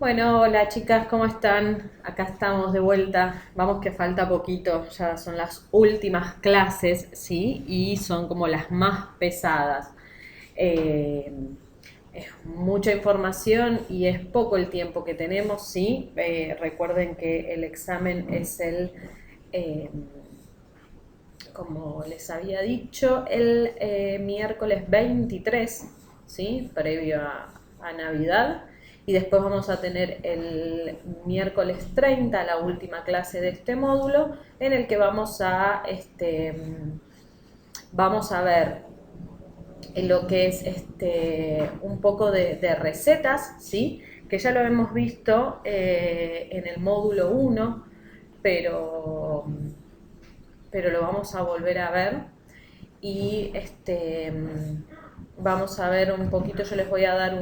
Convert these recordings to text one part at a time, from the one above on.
Bueno, hola chicas, ¿cómo están? Acá estamos de vuelta. Vamos que falta poquito, ya son las últimas clases, ¿sí? Y son como las más pesadas. Eh, es mucha información y es poco el tiempo que tenemos, ¿sí? Recuerden que el examen es eh, como les había dicho, el miércoles 23, ¿sí? Previo a Navidad. Y después vamos a tener el miércoles 30 la última clase de este módulo, en el que vamos a ver lo que es un poco de recetas, ¿sí? Que ya lo hemos visto en el módulo 1, pero, pero lo vamos a volver a ver y vamos a ver un poquito, yo les voy a dar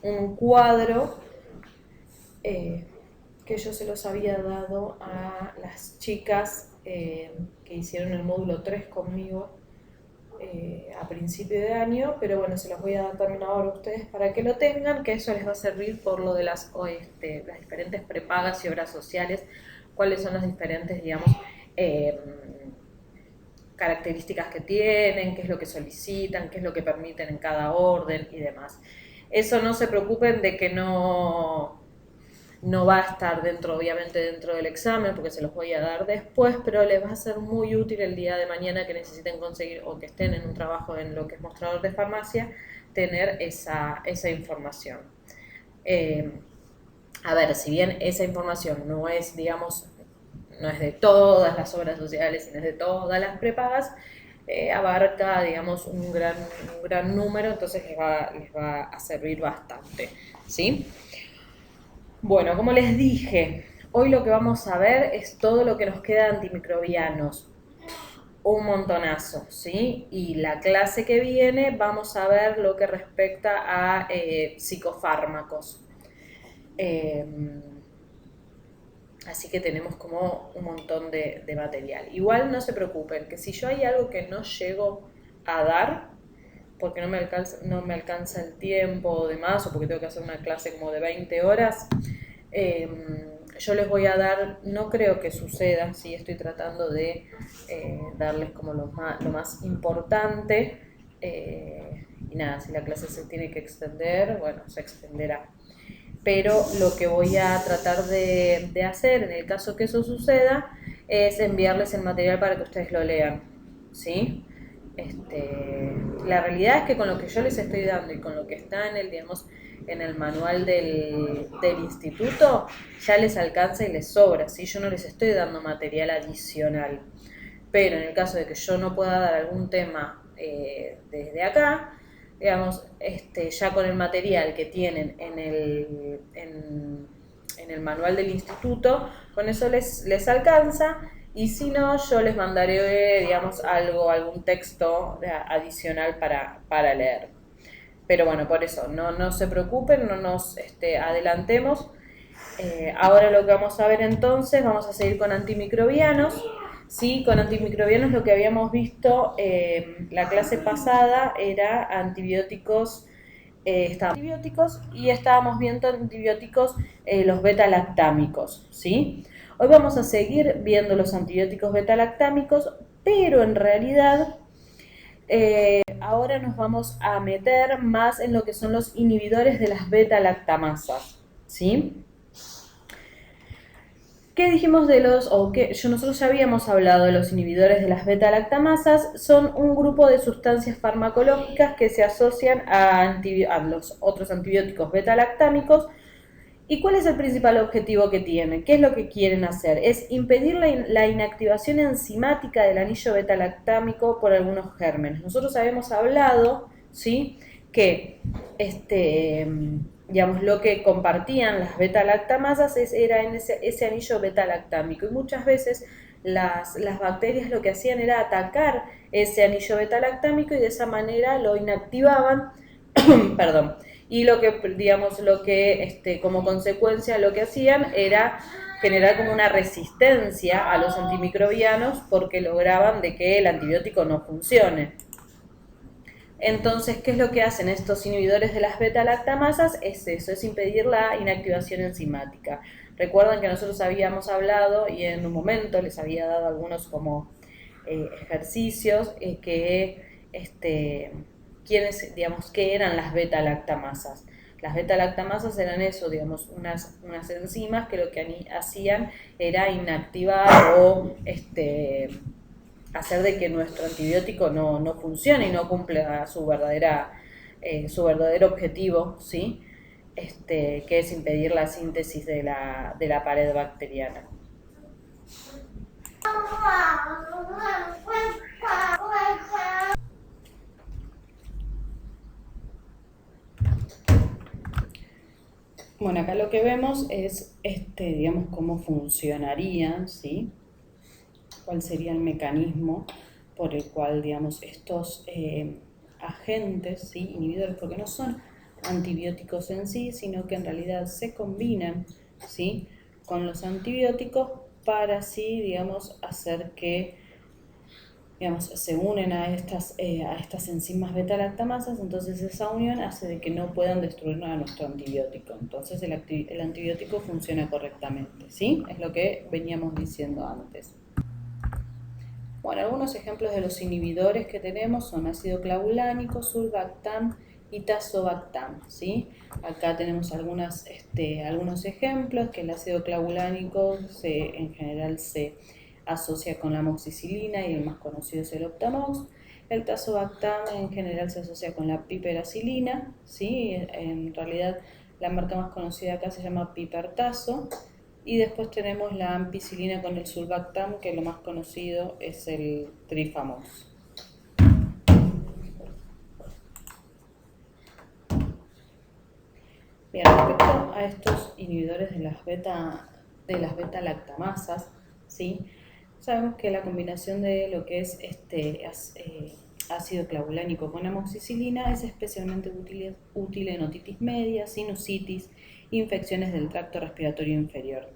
un cuadro eh, que yo se los había dado a las chicas que hicieron el módulo 3 conmigo a principio de año, pero bueno, se los voy a dar también ahora a ustedes para que lo tengan, que eso les va a servir por lo de las diferentes prepagas y obras sociales, cuáles son las diferentes, digamos, eh, características que tienen, qué es lo que solicitan, qué es lo que permiten en cada orden y demás. Eso no se preocupen de que no va a estar dentro, obviamente, dentro del examen, porque se los voy a dar después, pero les va a ser muy útil el día de mañana que necesiten conseguir o que estén en un trabajo en lo que es mostrador de farmacia, tener esa información. Eh, a ver, si bien esa información no es, digamos, no es de todas las obras sociales, sino es de todas las prepagas, abarca, digamos, un gran número, entonces les va a servir bastante, ¿sí? Bueno, como les dije, hoy lo que vamos a ver es todo lo que nos queda de antimicrobianos, un montonazo, ¿sí? Y la clase que viene vamos a ver lo que respecta a psicofármacos. Eh, Así que tenemos como un montón de material. Igual no se preocupen, que si yo hay algo que no llego a dar, porque no me alcanza el tiempo o demás, o porque tengo que hacer una clase como de 20 horas, eh, yo les voy a dar, no creo que suceda, sí estoy tratando de darles como lo más importante. Y nada, si la clase se tiene que extender, bueno, se extenderá, pero lo que voy a tratar de hacer en el caso que eso suceda es enviarles el material para que ustedes lo lean, ¿sí? La realidad es que con lo que yo les estoy dando y con lo que está en el, digamos, en el manual del instituto, ya les alcanza y les sobra, ¿sí? Yo no les estoy dando material adicional, pero en el caso de que yo no pueda dar algún tema desde acá, digamos, ya con el material que tienen en el manual del instituto, con eso les alcanza, y si no, yo les mandaré, digamos, algún texto adicional para leer. Pero bueno, por eso, no se preocupen, no nos adelantemos. Ahora lo que vamos a ver entonces, vamos a seguir con antimicrobianos. Sí, con antimicrobianos lo que habíamos visto la clase pasada era antibióticos, antibióticos y estábamos viendo antibióticos, los beta-lactámicos, ¿sí? Hoy vamos a seguir viendo los antibióticos beta-lactámicos, pero en realidad ahora nos vamos a meter más en lo que son los inhibidores de las beta-lactamasas, ¿sí? ¿Qué dijimos de los, o qué? Nosotros ya habíamos hablado de los inhibidores de las beta-lactamasas? Son un grupo de sustancias farmacológicas que se asocian a los otros antibióticos beta-lactámicos. ¿Y cuál es el principal objetivo que tienen? ¿Qué es lo que quieren hacer? Es impedir la inactivación enzimática del anillo beta-lactámico por algunos gérmenes. Nosotros habíamos hablado, ¿sí?, que digamos, lo que compartían las beta-lactamasas era en ese anillo beta-lactámico, y muchas veces las bacterias lo que hacían era atacar ese anillo beta-lactámico y de esa manera lo inactivaban, perdón, y lo que, digamos, como consecuencia lo que hacían era generar como una resistencia a los antimicrobianos, porque lograban de que el antibiótico no funcione. Entonces, ¿qué es lo que hacen estos inhibidores de las beta-lactamasas? Es eso, es impedir la inactivación enzimática. Recuerdan que nosotros habíamos hablado y en un momento les había dado algunos como ejercicios ¿quiénes, digamos, qué eran las beta-lactamasas? Las beta-lactamasas eran eso, digamos, unas enzimas que lo que hacían era inactivar o hacer de que nuestro antibiótico no funcione y no cumpla su verdadero objetivo, ¿sí? Que es impedir la síntesis de la pared bacteriana. Bueno, acá lo que vemos es, digamos, cómo funcionarían, ¿sí? Cuál sería el mecanismo por el cual, digamos, estos agentes, ¿sí? Inhibidores, porque no son antibióticos en sí, sino que en realidad se combinan, ¿sí? Con los antibióticos para así, digamos, hacer que, digamos, se unen a estas enzimas beta-lactamasas, entonces esa unión hace de que no puedan destruir a nuestro antibiótico. Entonces el antibiótico funciona correctamente, ¿sí? Es lo que veníamos diciendo antes. Bueno, algunos ejemplos de los inhibidores que tenemos son ácido clavulánico, surbactam y tazobactam, ¿sí? Acá tenemos algunos ejemplos, que el ácido clavulánico en general se asocia con la amoxicilina y el más conocido es el Optamox. El tazobactam en general se asocia con la piperacilina, ¿sí? En realidad la marca más conocida acá se llama Pipertazo. Y después tenemos la ampicilina con el surbactam, que lo más conocido es el Trifamox. Bien, respecto a estos inhibidores de las beta-lactamasas, ¿sí? Sabemos que la combinación de lo que es ácido clavulánico con amoxicilina es especialmente útil en otitis media, sinusitis, infecciones del tracto respiratorio inferior.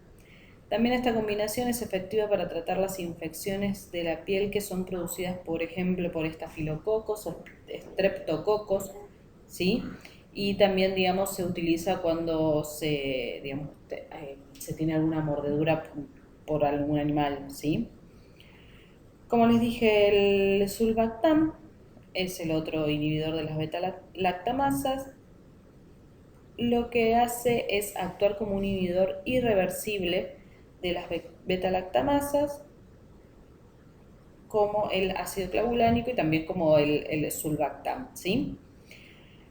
También esta combinación es efectiva para tratar las infecciones de la piel que son producidas, por ejemplo, por estafilococos o streptococos, ¿sí? Y también, digamos, se utiliza cuando se tiene alguna mordedura por algún animal, ¿sí? Como les dije, el sulbactam es el otro inhibidor de las beta-lactamasas. Lo que hace es actuar como un inhibidor irreversible de las beta-lactamasas, como el ácido clavulánico y también como el sulbactam, ¿sí?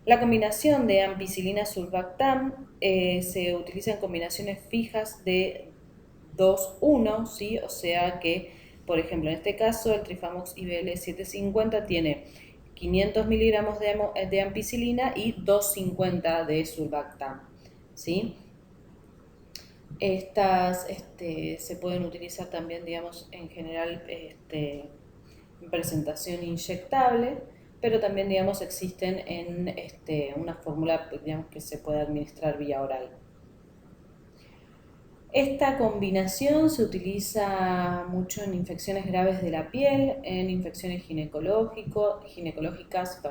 La combinación de ampicilina-sulbactam se utiliza en combinaciones fijas de 2,1, ¿sí? O sea que, por ejemplo, en este caso el Trifamox IBL 750 tiene 500 miligramos de ampicilina y 250 de sulbactam, ¿sí? Estas se pueden utilizar también, digamos, en general en presentación inyectable, pero también, digamos, existen en una fórmula, digamos, que se puede administrar vía oral. Esta combinación se utiliza mucho en infecciones graves de la piel, en infecciones ginecológicas,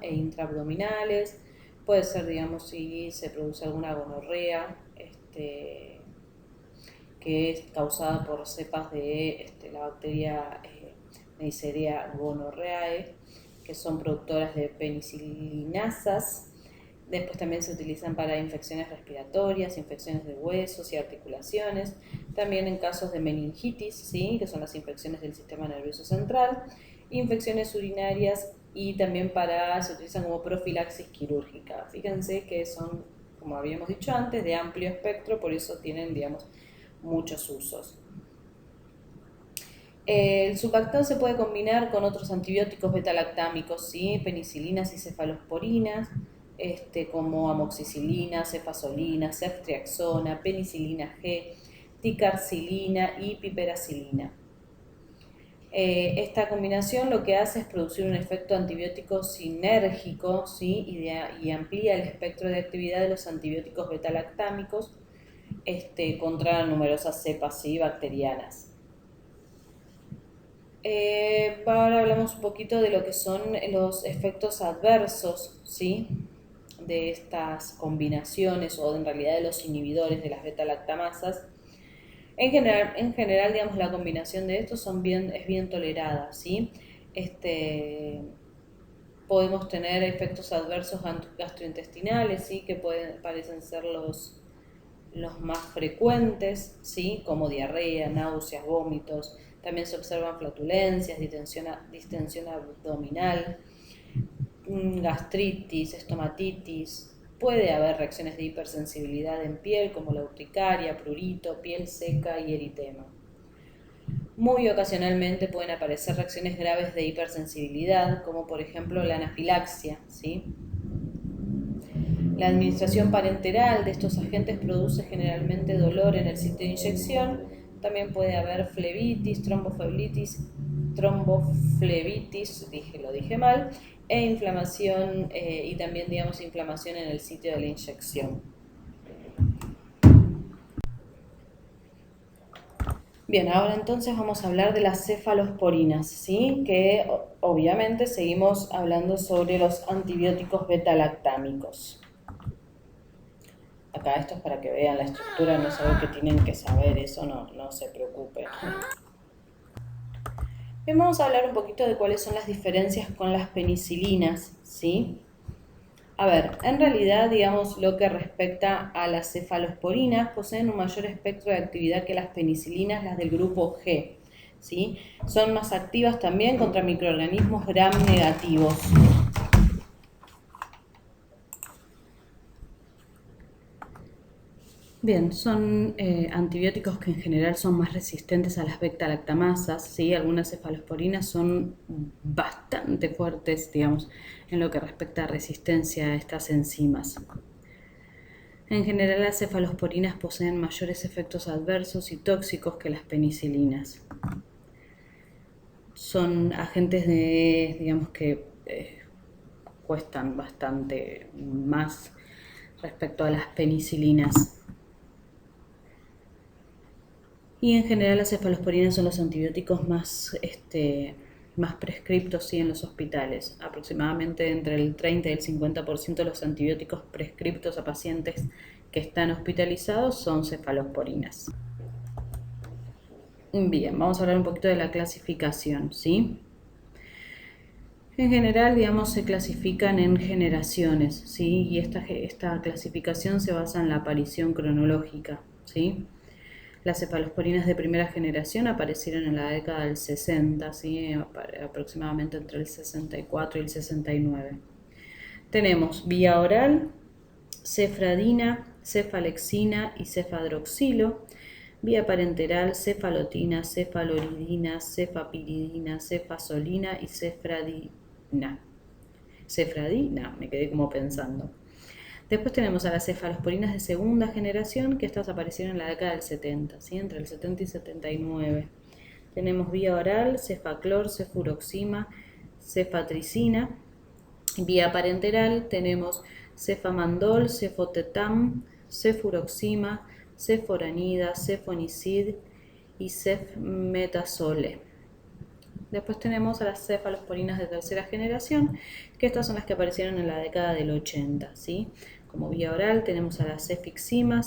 e intraabdominales. Puede ser, digamos, si se produce alguna gonorrea, que es causada por cepas de la bacteria Neisseria gonorrhoeae, que son productoras de penicilinasas. Después también se utilizan para infecciones respiratorias, infecciones de huesos y articulaciones, también en casos de meningitis, ¿sí? Que son las infecciones del sistema nervioso central, infecciones urinarias y también se utilizan como profilaxis quirúrgica. Fíjense que son, como habíamos dicho antes, de amplio espectro, por eso tienen, digamos, muchos usos. El sulbactam se puede combinar con otros antibióticos beta-lactámicos, ¿sí? Penicilinas y cefalosporinas, como amoxicilina, cefazolina, ceftriaxona, penicilina G, ticarcilina y piperacilina. Esta combinación lo que hace es producir un efecto antibiótico sinérgico, ¿sí? y amplía el espectro de actividad de los antibióticos beta-lactámicos contra numerosas cepas, ¿sí? bacterianas. Ahora hablamos un poquito de lo que son los efectos adversos, ¿sí? De estas combinaciones o en realidad de los inhibidores de las beta-lactamasas. En general, digamos, la combinación de estos es bien tolerada, ¿sí? Este, podemos tener efectos adversos gastrointestinales, ¿sí? Que parecen ser los más frecuentes, ¿sí? Como diarrea, náuseas, vómitos. También se observan flatulencias, distensión abdominal, gastritis, estomatitis. Puede haber reacciones de hipersensibilidad en piel como la urticaria, prurito, piel seca y eritema. Muy ocasionalmente pueden aparecer reacciones graves de hipersensibilidad, como por ejemplo la anafilaxia, ¿sí? La administración parenteral de estos agentes produce generalmente dolor en el sitio de inyección. También puede haber flebitis, tromboflebitis, lo dije mal, e inflamación y también, digamos, inflamación en el sitio de la inyección. Bien, ahora entonces vamos a hablar de las cefalosporinas, ¿sí? Que obviamente seguimos hablando sobre los antibióticos beta-lactámicos. Acá esto es para que vean la estructura, no saben que tienen que saber, eso no se preocupen. Bien, vamos a hablar un poquito de cuáles son las diferencias con las penicilinas, ¿sí? A ver, en realidad, digamos, lo que respecta a las cefalosporinas, poseen un mayor espectro de actividad que las penicilinas, las del grupo G, ¿sí? Son más activas también contra microorganismos gram negativos. Bien, son antibióticos que en general son más resistentes a las beta-lactamasas, ¿sí? Algunas cefalosporinas son bastante fuertes, digamos, en lo que respecta a resistencia a estas enzimas. En general, las cefalosporinas poseen mayores efectos adversos y tóxicos que las penicilinas. Son agentes digamos que cuestan bastante más respecto a las penicilinas. Y en general las cefalosporinas son los antibióticos más prescriptos, sí, en los hospitales. Aproximadamente entre el 30 y el 50% de los antibióticos prescriptos a pacientes que están hospitalizados son cefalosporinas. Bien, vamos a hablar un poquito de la clasificación, ¿sí? En general, digamos, se clasifican en generaciones, ¿sí? Y esta clasificación se basa en la aparición cronológica, ¿sí? Las cefalosporinas de primera generación aparecieron en la década del 60, ¿sí? Aproximadamente entre el 64 y el 69. Tenemos vía oral, cefradina, cefalexina y cefadroxilo. Vía parenteral, cefalotina, cefaloridina, cefapiridina, cefasolina y cefradina. Cefradina, me quedé como pensando. Después tenemos a las cefalosporinas de segunda generación, que estas aparecieron en la década del 70, ¿sí? Entre el 70 y 79. Tenemos vía oral, cefaclor, cefuroxima, cefatricina. Vía parenteral tenemos cefamandol, cefotetam, cefuroxima, ceforanida, cefonicid y cefmetasole. Después tenemos a las cefalosporinas de tercera generación, que estas son las que aparecieron en la década del 80, ¿sí? Como vía oral tenemos a la cefixima,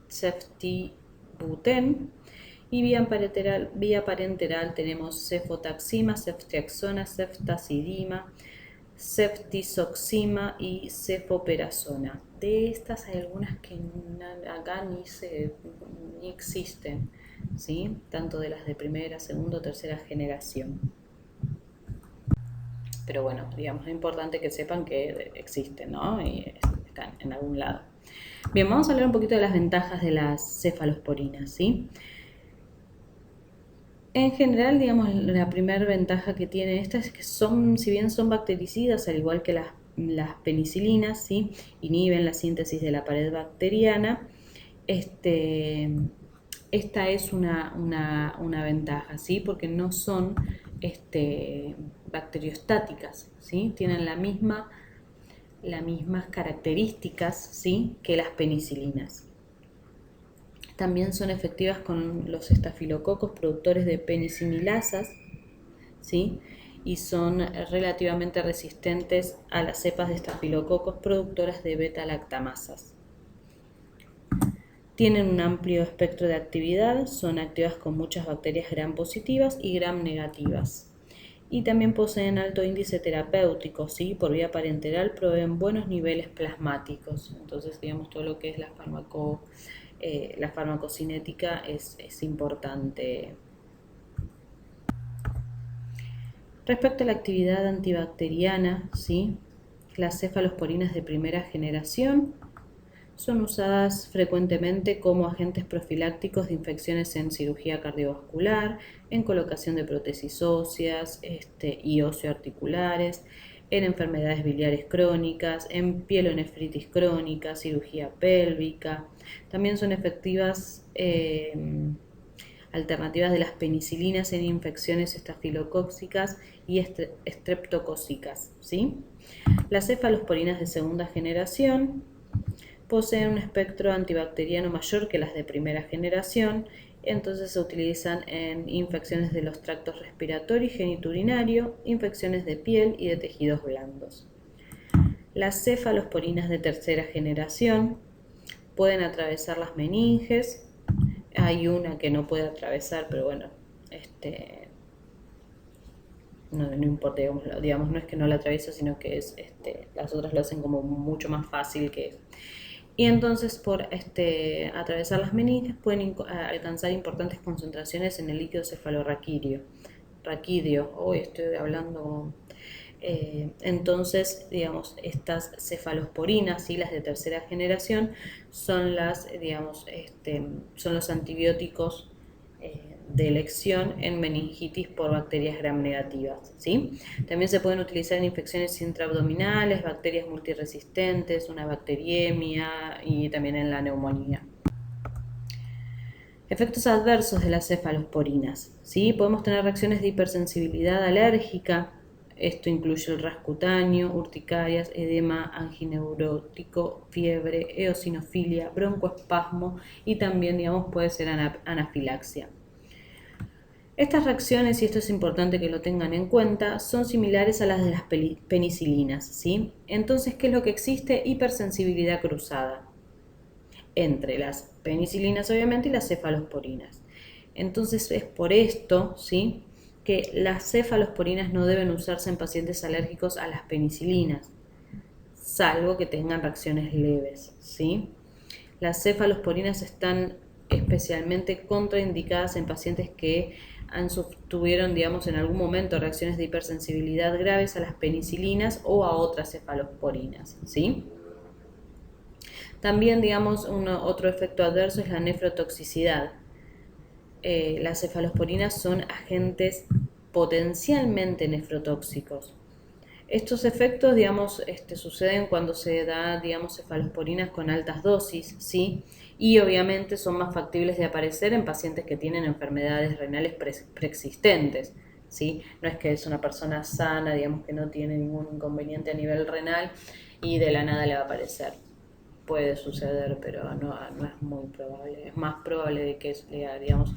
ceftibuten, y vía parenteral tenemos cefotaxima, ceftriaxona, ceftacidima, ceftizoxima y cefoperazona. De estas hay algunas que acá ni existen, ¿sí? Tanto de las de primera, segunda o tercera generación. Pero bueno, digamos, es importante que sepan que existen, ¿no? Y están en algún lado. Bien, vamos a hablar un poquito de las ventajas de las cefalosporinas, ¿sí? En general, digamos, la primera ventaja que tiene esta es que si bien son bactericidas, al igual que las penicilinas, ¿sí? Inhiben la síntesis de la pared bacteriana. Esta es una ventaja, ¿sí? Porque no son bacteriostáticas, ¿sí? Tienen las mismas características, ¿sí? Que las penicilinas. También son efectivas con los estafilococos productores de penicimilasas, ¿sí? Y son relativamente resistentes a las cepas de estafilococos productoras de beta-lactamasas. Tienen un amplio espectro de actividad, son activas con muchas bacterias gram positivas y gram negativas. Y también poseen alto índice terapéutico, ¿sí? Por vía parenteral proveen buenos niveles plasmáticos. Entonces, digamos, todo lo que es la farmacocinética es importante. Respecto a la actividad antibacteriana, ¿sí? Las cefalosporinas de primera generación son usadas frecuentemente como agentes profilácticos de infecciones en cirugía cardiovascular, en colocación de prótesis óseas y osteoarticulares, en enfermedades biliares crónicas, en pielonefritis crónica, cirugía pélvica. También son efectivas alternativas de las penicilinas en infecciones estafilocócicas y estreptocócicas, ¿sí? Las cefalosporinas de segunda generación poseen un espectro antibacteriano mayor que las de primera generación, entonces se utilizan en infecciones de los tractos respiratorio y genitourinario, infecciones de piel y de tejidos blandos. Las cefalosporinas de tercera generación pueden atravesar las meninges. Hay una que no puede atravesar, pero bueno, no importa, digamos, no es que no la atraviesa, sino que las otras lo hacen como mucho más fácil que. Y entonces por atravesar las meninges pueden alcanzar importantes concentraciones en el líquido cefalorraquídeo. Hoy estoy hablando. Entonces, digamos, estas cefalosporinas, ¿sí? Las de tercera generación, son son los antibióticos de elección en meningitis por bacterias gram negativas, ¿sí? También se pueden utilizar en infecciones intraabdominales, bacterias multiresistentes, una bacteriemia y también en la neumonía. Efectos adversos de las cefalosporinas, ¿sí? Podemos tener reacciones de hipersensibilidad alérgica. Esto incluye el ras cutáneo, urticarias, edema angineurótico, fiebre, eosinofilia, broncoespasmo y también, digamos, puede ser anafilaxia. Estas reacciones, y esto es importante que lo tengan en cuenta, son similares a las de las penicilinas, ¿sí? Entonces, ¿qué es lo que existe? Hipersensibilidad cruzada entre las penicilinas, obviamente, y las cefalosporinas. Entonces, es por esto, ¿sí?, que las cefalosporinas no deben usarse en pacientes alérgicos a las penicilinas, salvo que tengan reacciones leves, ¿sí? Las cefalosporinas están especialmente contraindicadas en pacientes que tuvieron, digamos, en algún momento reacciones de hipersensibilidad graves a las penicilinas o a otras cefalosporinas, ¿sí? También, digamos, otro efecto adverso es la nefrotoxicidad. Las cefalosporinas son agentes potencialmente nefrotóxicos. Estos efectos, digamos, suceden cuando se da, digamos, cefalosporinas con altas dosis, ¿sí? Y obviamente son más factibles de aparecer en pacientes que tienen enfermedades renales preexistentes, ¿sí? No es que es una persona sana, digamos, que no tiene ningún inconveniente a nivel renal y de la nada le va a aparecer. Puede suceder, pero no es muy probable. Es más probable de que digamos,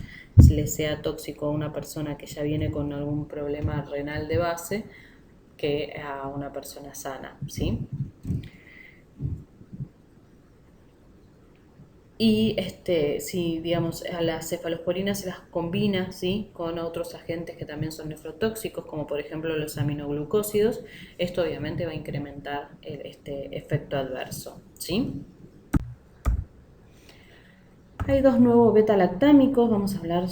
le sea tóxico a una persona que ya viene con algún problema renal de base que a una persona sana, ¿sí? Y si, digamos, a las cefalosporinas se las combina, ¿sí?, con otros agentes que también son nefrotóxicos, como por ejemplo los aminoglucósidos, esto obviamente va a incrementar este efecto adverso, ¿sí? Hay dos nuevos beta-lactámicos, vamos a hablar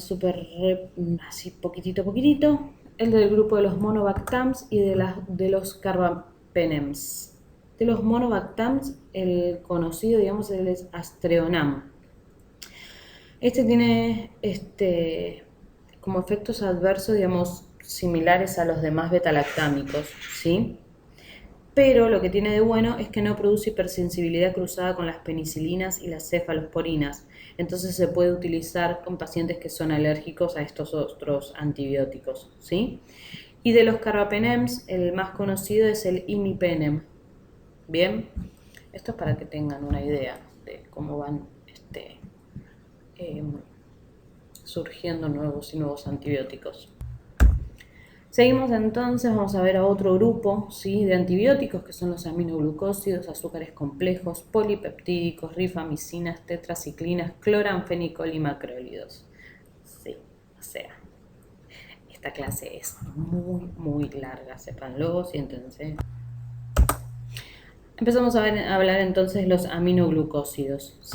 así poquitito. El del grupo de los monobactams y de los carbapenems. De los monobactams, el conocido, digamos, es Astreonam. Este tiene como efectos adversos, digamos, similares a los demás beta-lactámicos, ¿sí? Pero lo que tiene de bueno es que no produce hipersensibilidad cruzada con las penicilinas y las cefalosporinas. Entonces se puede utilizar con pacientes que son alérgicos a estos otros antibióticos, ¿sí? Y de los carbapenems, el más conocido es el imipenem. Bien, esto es para que tengan una idea de cómo van eh, surgiendo nuevos y nuevos antibióticos. Seguimos entonces, vamos a ver a otro grupo, ¿sí?, de antibióticos que son los aminoglucósidos, azúcares complejos, polipeptídicos, rifamicinas, tetraciclinas, cloranfenicol y macrólidos. Sí, o sea, esta clase es muy larga, sépanlo, siéntense. Empezamos a hablar entonces de los aminoglucósidos, ¿sí?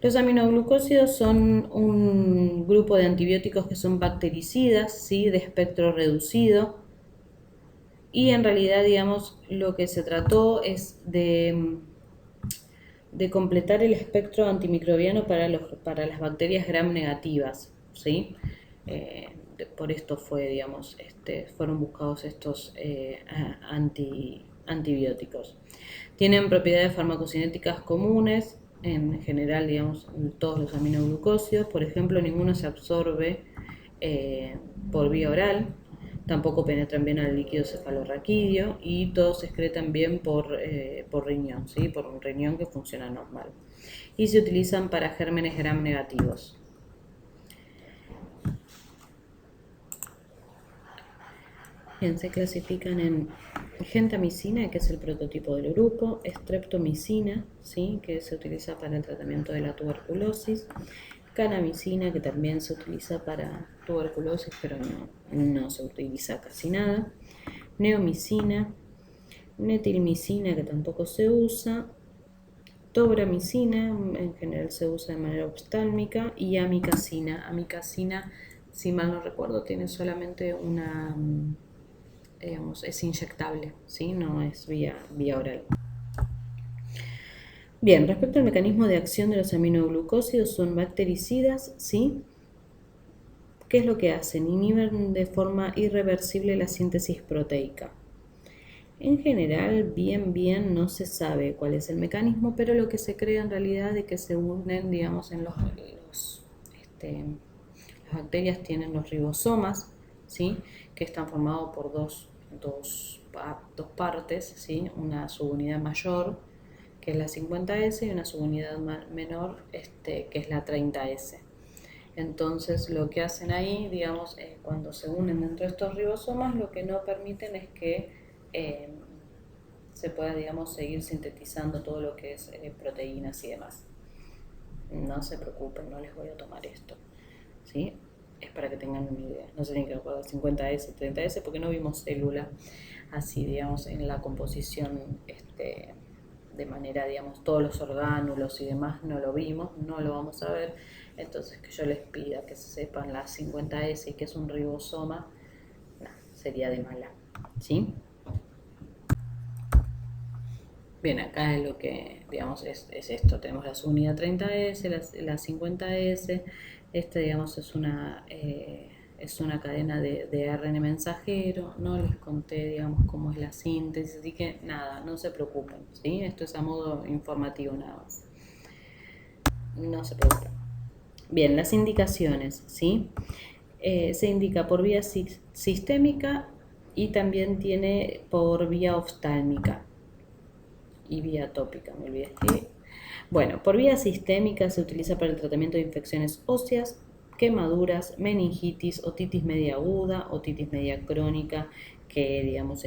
Los aminoglucósidos son un grupo de antibióticos que son bactericidas, ¿sí?, de espectro reducido, y en realidad, digamos, lo que se trató es de completar el espectro antimicrobiano para las bacterias gram negativas, ¿sí? Por esto fueron buscados estos antibióticos. Tienen propiedades farmacocinéticas comunes, en general, digamos, todos los aminoglucósidos. Por ejemplo, ninguno se absorbe por vía oral, tampoco penetran bien al líquido cefalorraquídeo y todos se excretan bien por riñón, ¿sí?, por un riñón que funciona normal. Y se utilizan para gérmenes gram negativos. Bien, se clasifican en gentamicina, que es el prototipo del grupo, streptomicina, ¿sí?, que se utiliza para el tratamiento de la tuberculosis, kanamicina, que también se utiliza para tuberculosis, pero no se utiliza casi nada, neomicina, metilmicina, que tampoco se usa, tobramicina, en general se usa de manera oftálmica, y amicacina. Amicacina, si mal no recuerdo, tiene solamente una, digamos, es inyectable, ¿sí?, no es vía oral. Bien, respecto al mecanismo de acción de los aminoglucósidos, son bactericidas, ¿sí? ¿Qué es lo que hacen? Inhiben de forma irreversible la síntesis proteica. En general, bien no se sabe cuál es el mecanismo, pero lo que se cree en realidad es que se unen, digamos, las bacterias tienen los ribosomas, ¿sí?, que están formados por dos partes, ¿sí?, una subunidad mayor, que es la 50S, y una subunidad menor, que es la 30S. Entonces, lo que hacen ahí, digamos, cuando se unen dentro de estos ribosomas, lo que no permiten es que se pueda, digamos, seguir sintetizando todo lo que es proteínas y demás. No se preocupen, no les voy a tomar esto, ¿sí? Es para que tengan una idea. No se tienen que acordar 50S, 30S, porque no vimos célula así, digamos, en la composición de manera, digamos, todos los orgánulos y demás no lo vimos, no lo vamos a ver. Entonces, que yo les pida que sepan la 50S y que es un ribosoma, no, sería de mala, ¿sí? Bien, acá es lo que, digamos, es esto. Tenemos la subunidad 30S, la 50S. Digamos, es una cadena de ARN mensajero. No les conté, digamos, cómo es la síntesis, así que nada, no se preocupen, ¿sí? Esto es a modo informativo nada más. No se preocupen. Bien, las indicaciones, ¿sí? Se indica por vía sistémica y también tiene por vía oftálmica y vía tópica, me olvidé. Bueno, por vía sistémica se utiliza para el tratamiento de infecciones óseas, quemaduras, meningitis, otitis media aguda, otitis media crónica, que digamos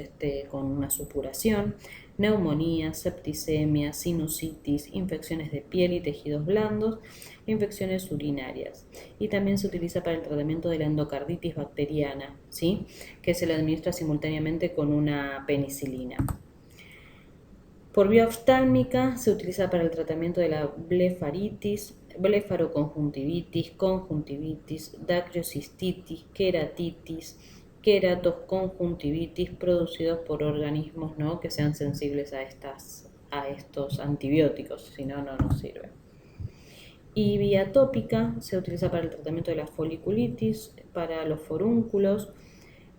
con una supuración, neumonía, septicemia, sinusitis, infecciones de piel y tejidos blandos, infecciones urinarias. Y también se utiliza para el tratamiento de la endocarditis bacteriana, ¿sí?, que se le administra simultáneamente con una penicilina. Por vía oftálmica se utiliza para el tratamiento de la blefaritis, blefaroconjuntivitis, conjuntivitis, dacrocistitis, queratitis, queratoconjuntivitis, producidos por organismos, ¿no?, que sean sensibles a estos antibióticos, si no, no nos sirve. Y vía tópica se utiliza para el tratamiento de la foliculitis, para los forúnculos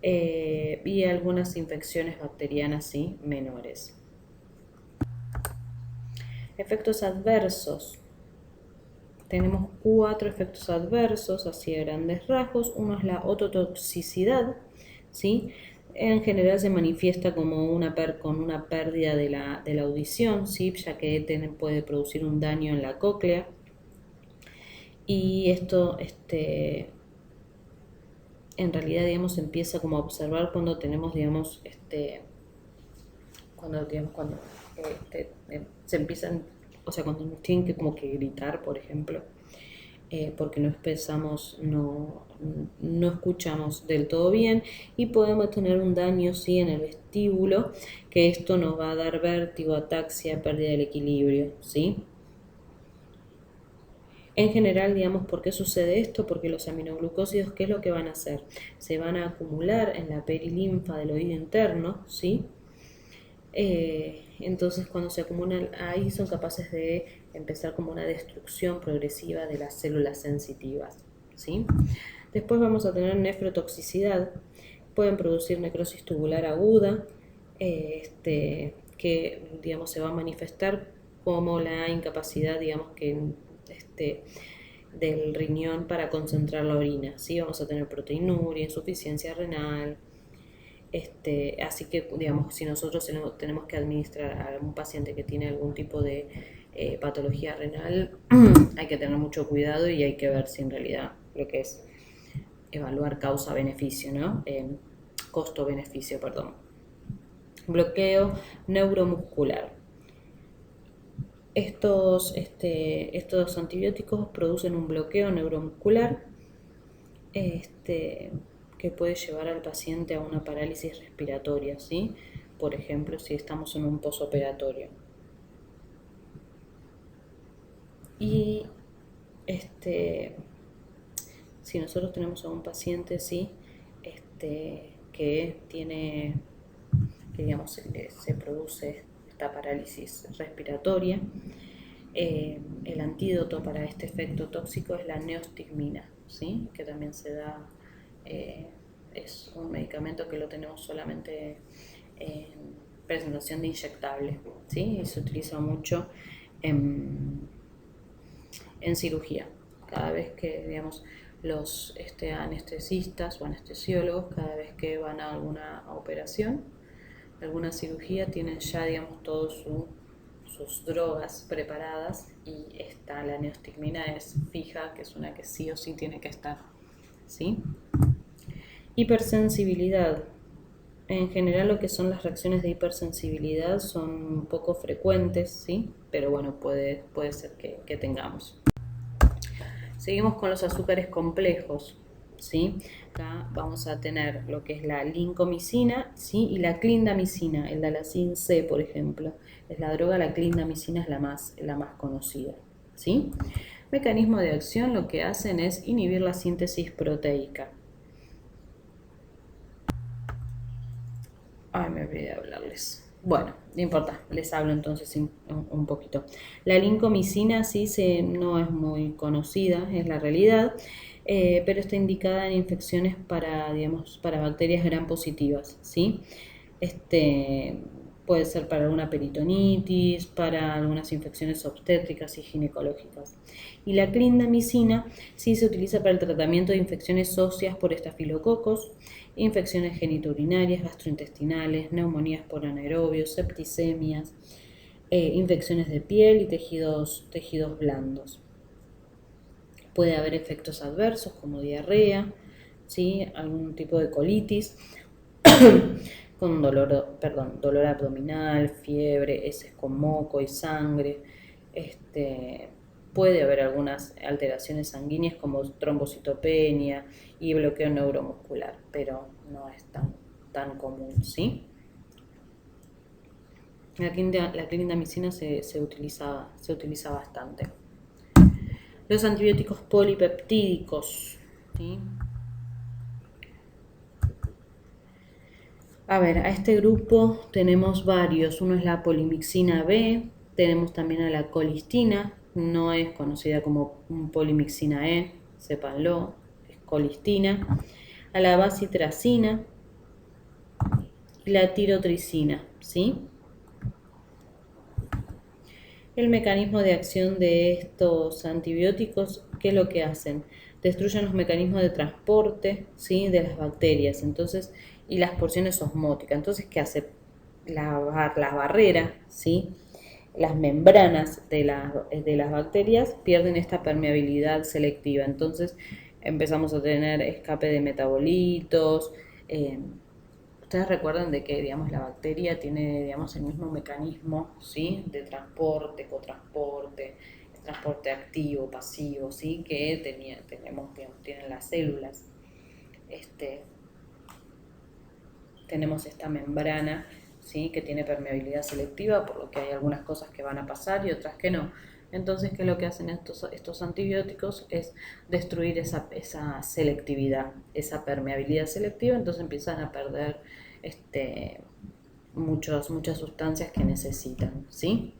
y algunas infecciones bacterianas, ¿sí?, menores. Efectos adversos. Tenemos 4 efectos adversos, así a grandes rasgos. Uno es la ototoxicidad, ¿sí? En general se manifiesta como con una pérdida de la audición, ¿sí?, ya que puede producir un daño en la cóclea. Y esto, en realidad, digamos, empieza como a observar cuando tenemos, digamos, cuando se empiezan, o sea, cuando nos tienen que como que gritar, por ejemplo, porque no expresamos, no escuchamos del todo bien y podemos tener un daño, sí, en el vestíbulo, que esto nos va a dar vértigo, ataxia, pérdida del equilibrio, ¿sí? En general, digamos, ¿por qué sucede esto? Porque los aminoglucósidos, ¿qué es lo que van a hacer? Se van a acumular en la perilinfa del oído interno, ¿sí? Entonces, cuando se acumulan ahí, son capaces de empezar como una destrucción progresiva de las células sensitivas, ¿sí? Después vamos a tener nefrotoxicidad. Pueden producir necrosis tubular aguda, que, digamos, se va a manifestar como la incapacidad, digamos, que del riñón para concentrar la orina, ¿sí? Vamos a tener proteinuria, insuficiencia renal. Así que, digamos, si nosotros tenemos que administrar a algún paciente que tiene algún tipo de patología renal, hay que tener mucho cuidado y hay que ver si en realidad lo que es evaluar causa-beneficio, ¿no? Costo-beneficio, perdón. Bloqueo neuromuscular. Estos antibióticos producen un bloqueo neuromuscular que puede llevar al paciente a una parálisis respiratoria, ¿sí? Por ejemplo, si estamos en un posoperatorio. Y si nosotros tenemos a un paciente, ¿sí? Que tiene, que digamos, se produce esta parálisis respiratoria, el antídoto para este efecto tóxico es la neostigmina, ¿sí? Que también se da, es un medicamento que lo tenemos solamente en presentación de inyectable, ¿sí? Y se utiliza mucho en cirugía. Cada vez que, digamos, los anestesistas o anestesiólogos, cada vez que van a alguna operación, alguna cirugía, tienen ya, digamos, todos sus drogas preparadas y la neostigmina es fija, que es una que sí o sí tiene que estar, ¿sí? Hipersensibilidad. En general, lo que son las reacciones de hipersensibilidad son un poco frecuentes, ¿sí? Pero bueno, puede ser que tengamos. Seguimos con los azúcares complejos, ¿sí? Acá vamos a tener lo que es la lincomicina, ¿sí? Y la clindamicina, el dalacin C, por ejemplo. Es la droga, la clindamicina es la más conocida, ¿sí? Mecanismo de acción, lo que hacen es inhibir la síntesis proteica. Ay, me olvidé de hablarles. Bueno, no importa, les hablo entonces un poquito. La lincomicina sí no es muy conocida, es la realidad, pero está indicada en infecciones para bacterias gram positivas, ¿sí? Puede ser para alguna peritonitis, para algunas infecciones obstétricas y ginecológicas. Y la clindamicina sí se utiliza para el tratamiento de infecciones óseas por estafilococos, infecciones genitourinarias, gastrointestinales, neumonías por anaerobios, septicemias, infecciones de piel y tejidos blandos. Puede haber efectos adversos como diarrea, ¿sí? Algún tipo de colitis, con dolor abdominal, fiebre, heces con moco y sangre. Puede haber algunas alteraciones sanguíneas como trombocitopenia y bloqueo neuromuscular, pero no es tan común, ¿sí? La clindamicina se utiliza bastante. Los antibióticos polipeptídicos, ¿sí? A ver, a este grupo tenemos varios. Uno es la polimixina B, tenemos también a la colistina, no es conocida como polimixina E, sépanlo, es colistina. A la bacitracina y la tirotricina, ¿sí? El mecanismo de acción de estos antibióticos, ¿qué es lo que hacen? Destruyen los mecanismos de transporte, ¿sí? De las bacterias, entonces, y las porciones osmóticas. Entonces, ¿qué hace? La barrera, ¿sí? las membranas de las bacterias pierden esta permeabilidad selectiva. Entonces empezamos a tener escape de metabolitos. Ustedes recuerdan de que, digamos, la bacteria tiene, digamos, el mismo mecanismo, ¿sí? De transporte, cotransporte, transporte activo, pasivo, ¿sí? Que tienen las células. Tenemos esta membrana, ¿sí? Que tiene permeabilidad selectiva, por lo que hay algunas cosas que van a pasar y otras que no. Entonces, ¿qué es lo que hacen estos antibióticos? Es destruir esa selectividad, esa permeabilidad selectiva, entonces empiezan a perder muchas sustancias que necesitan, ¿sí?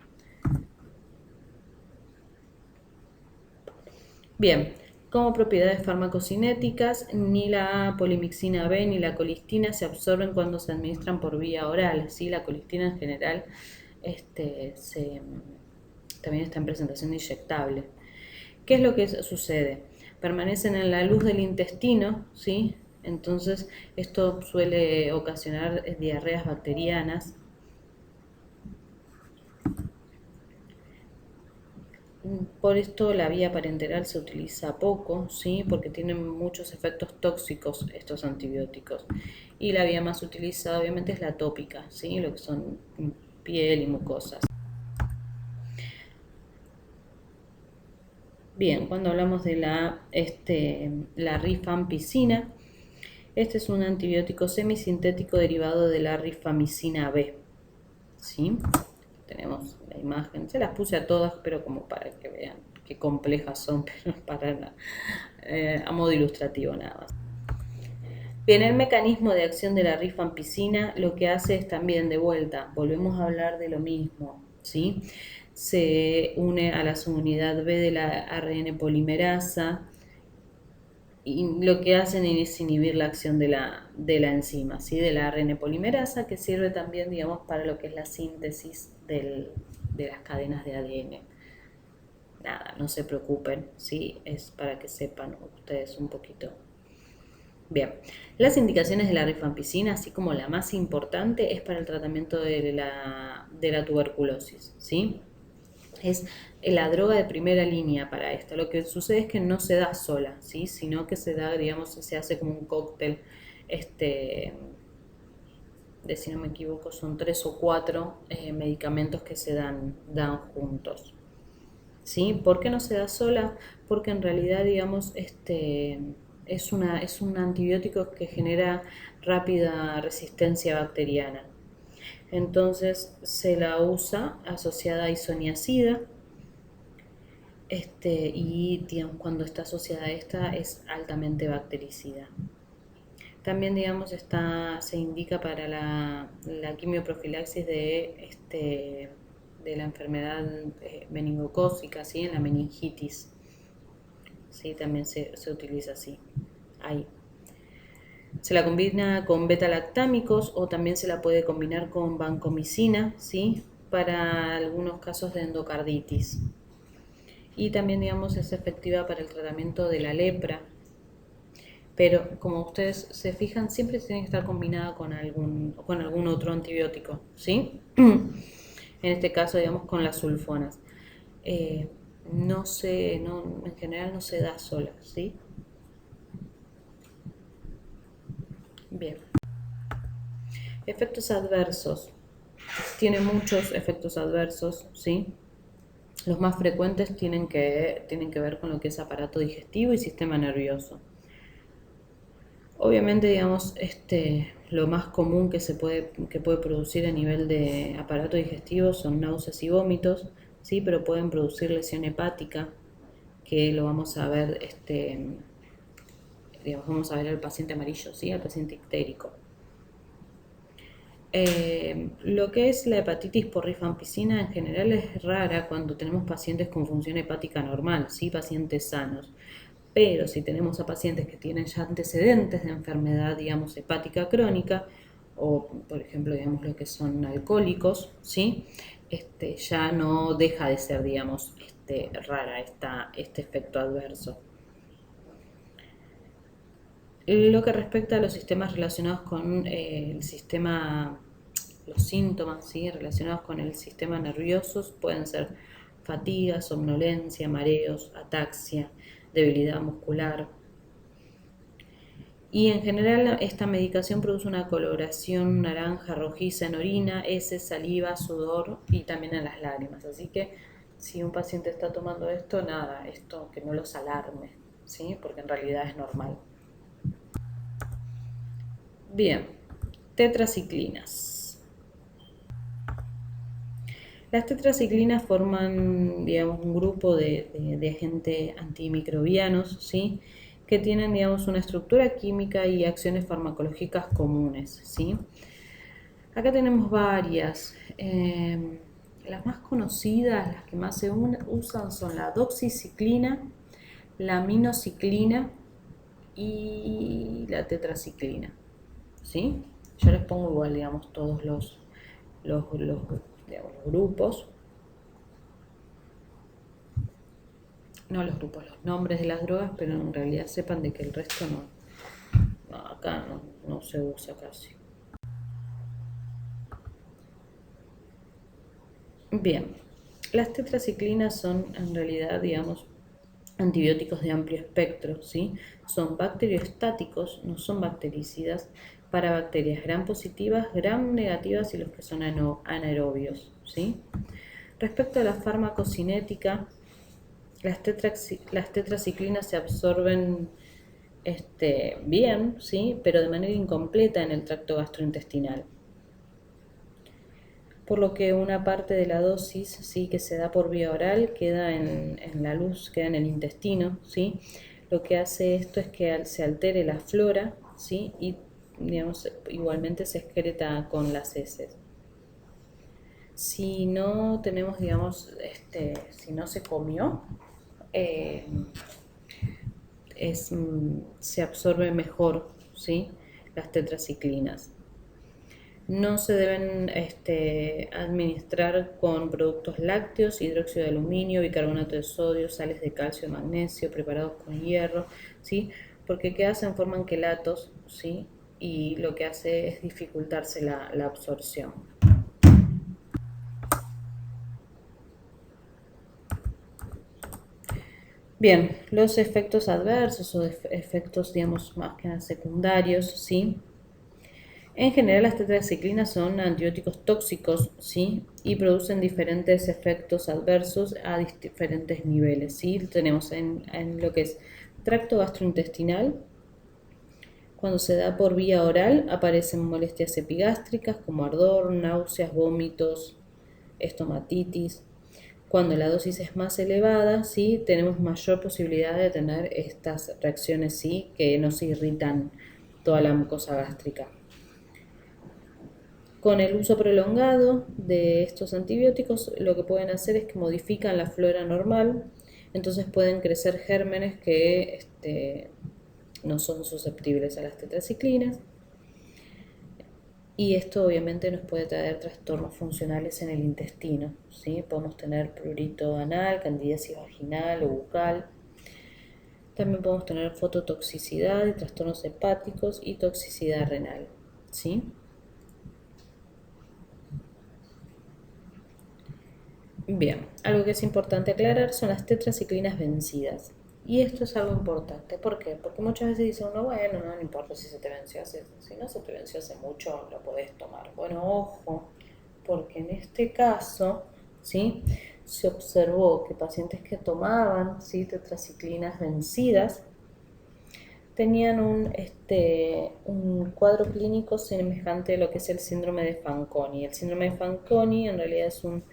Bien, como propiedades farmacocinéticas, ni la polimixina B ni la colistina se absorben cuando se administran por vía oral, ¿sí? La colistina en general también está en presentación inyectable. ¿Qué es lo que sucede? Permanecen en la luz del intestino, ¿sí? Entonces esto suele ocasionar diarreas bacterianas. Por esto la vía parenteral se utiliza poco, ¿sí? Porque tienen muchos efectos tóxicos estos antibióticos. Y la vía más utilizada obviamente es la tópica, ¿sí? Lo que son piel y mucosas. Bien, cuando hablamos de la rifampicina, este es un antibiótico semisintético derivado de la rifamicina B, ¿sí? Tenemos la imagen, se las puse a todas, pero como para que vean qué complejas son, pero a modo ilustrativo nada más. Bien, el mecanismo de acción de la rifampicina lo que hace es también, de vuelta, volvemos a hablar de lo mismo, ¿sí? Se une a la subunidad B de la ARN polimerasa y lo que hacen es inhibir la acción de la enzima, ¿sí? De la ARN polimerasa, que sirve también, digamos, para lo que es la síntesis de las cadenas de ADN. Nada, no se preocupen, ¿sí? Es para que sepan ustedes un poquito. Bien, las indicaciones de la rifampicina, así como la más importante, es para el tratamiento de la tuberculosis, ¿sí? Es la droga de primera línea para esto. Lo que sucede es que no se da sola, ¿sí? Sino que se da, digamos, se hace como un cóctel, si no me equivoco, son 3 o 4 medicamentos que se dan juntos. ¿Sí? ¿Por qué no se da sola? Porque en realidad, digamos, es un antibiótico que genera rápida resistencia bacteriana. Entonces se la usa asociada a isoniazida, y digamos, cuando está asociada a esta es altamente bactericida. También, digamos, se indica para la quimioprofilaxis de la enfermedad meningocócica, ¿sí? En la meningitis, ¿sí? También se utiliza así. Ahí. Se la combina con beta-lactámicos o también se la puede combinar con vancomicina, ¿sí? Para algunos casos de endocarditis. Y también, digamos, es efectiva para el tratamiento de la lepra. Pero como ustedes se fijan, siempre tiene que estar combinada con algún otro antibiótico, ¿sí? En este caso, digamos, con las sulfonas. En general no se da sola, ¿sí? Bien. Efectos adversos. Tiene muchos efectos adversos, ¿sí? Los más frecuentes tienen que ver con lo que es aparato digestivo y sistema nervioso. Obviamente, digamos, lo más común que puede producir a nivel de aparato digestivo son náuseas y vómitos, sí, pero pueden producir lesión hepática, que lo vamos a ver, vamos a ver al paciente amarillo, sí, al paciente ictérico. Lo que es la hepatitis por rifampicina en general es rara cuando tenemos pacientes con función hepática normal, sí, pacientes sanos. Pero si tenemos a pacientes que tienen ya antecedentes de enfermedad, digamos, hepática crónica, o por ejemplo, digamos, lo que son alcohólicos, ¿sí? Ya no deja de ser, digamos, rara este efecto adverso. Lo que respecta a los sistemas relacionados con los síntomas, ¿sí?, relacionados con el sistema nervioso. Pueden ser fatiga, somnolencia, mareos, ataxia, debilidad muscular. Y en general esta medicación produce una coloración naranja rojiza en orina, heces, saliva, sudor y también en las lágrimas. Así que si un paciente está tomando esto, nada, esto que no los alarme, ¿sí?, porque en realidad es normal. Bien, tetraciclinas. Las tetraciclinas forman, digamos, un grupo de agentes antimicrobianos, ¿sí?, que tienen, digamos, una estructura química y acciones farmacológicas comunes, ¿sí? Acá tenemos varias. Las más conocidas, las que más se usan son la doxiciclina, la aminociclina y la tetraciclina, ¿sí? Yo les pongo igual, digamos, todos los digamos, los grupos. No los grupos, los nombres de las drogas, pero en realidad sepan de que el resto acá no se usa casi. Bien, las tetraciclinas son en realidad, digamos, antibióticos de amplio espectro, ¿sí? Son bacteriostáticos, no son bactericidas, para bacterias gram positivas, gram negativas y los que son anaerobios, ¿sí? Respecto a la farmacocinética, las tetraciclinas se absorben bien, ¿sí?, pero de manera incompleta en el tracto gastrointestinal. Por lo que una parte de la dosis, ¿sí?, que se da por vía oral queda en la luz, queda en el intestino, ¿sí? Lo que hace esto es que se altere la flora, ¿sí?, y, digamos, igualmente se excreta con las heces. Si no tenemos, digamos, si no se comió, se absorbe mejor, ¿sí?, las tetraciclinas. No se deben administrar con productos lácteos, hidróxido de aluminio, bicarbonato de sodio, sales de calcio, magnesio, preparados con hierro, ¿sí?, porque ¿qué hacen? Forman quelatos, ¿sí?, y lo que hace es dificultarse la absorción. Bien, los efectos adversos o efectos, digamos, más que nada secundarios, ¿sí? En general las tetraciclinas son antibióticos tóxicos, ¿sí?, y producen diferentes efectos adversos a diferentes niveles, ¿sí? Tenemos en lo que es tracto gastrointestinal. Cuando se da por vía oral aparecen molestias epigástricas como ardor, náuseas, vómitos, estomatitis. Cuando la dosis es más elevada, ¿sí?, tenemos mayor posibilidad de tener estas reacciones, ¿sí?, que nos irritan toda la mucosa gástrica. Con el uso prolongado de estos antibióticos, lo que pueden hacer es que modifican la flora normal, entonces pueden crecer gérmenes que no son susceptibles a las tetraciclinas. Y esto obviamente nos puede traer trastornos funcionales en el intestino, ¿sí? Podemos tener prurito anal, candidiasis vaginal o bucal. También podemos tener fototoxicidad y trastornos hepáticos y toxicidad renal, ¿sí? Bien, algo que es importante aclarar son las tetraciclinas vencidas. Y esto es algo importante. ¿Por qué? Porque muchas veces dice uno, bueno, no importa si se te venció si no se te venció hace mucho, lo podés tomar. Bueno, ojo, porque en este caso, ¿sí?, se observó que pacientes que tomaban, ¿sí?, tetraciclinas vencidas tenían un cuadro clínico semejante a lo que es el síndrome de Fanconi. El síndrome de Fanconi en realidad es un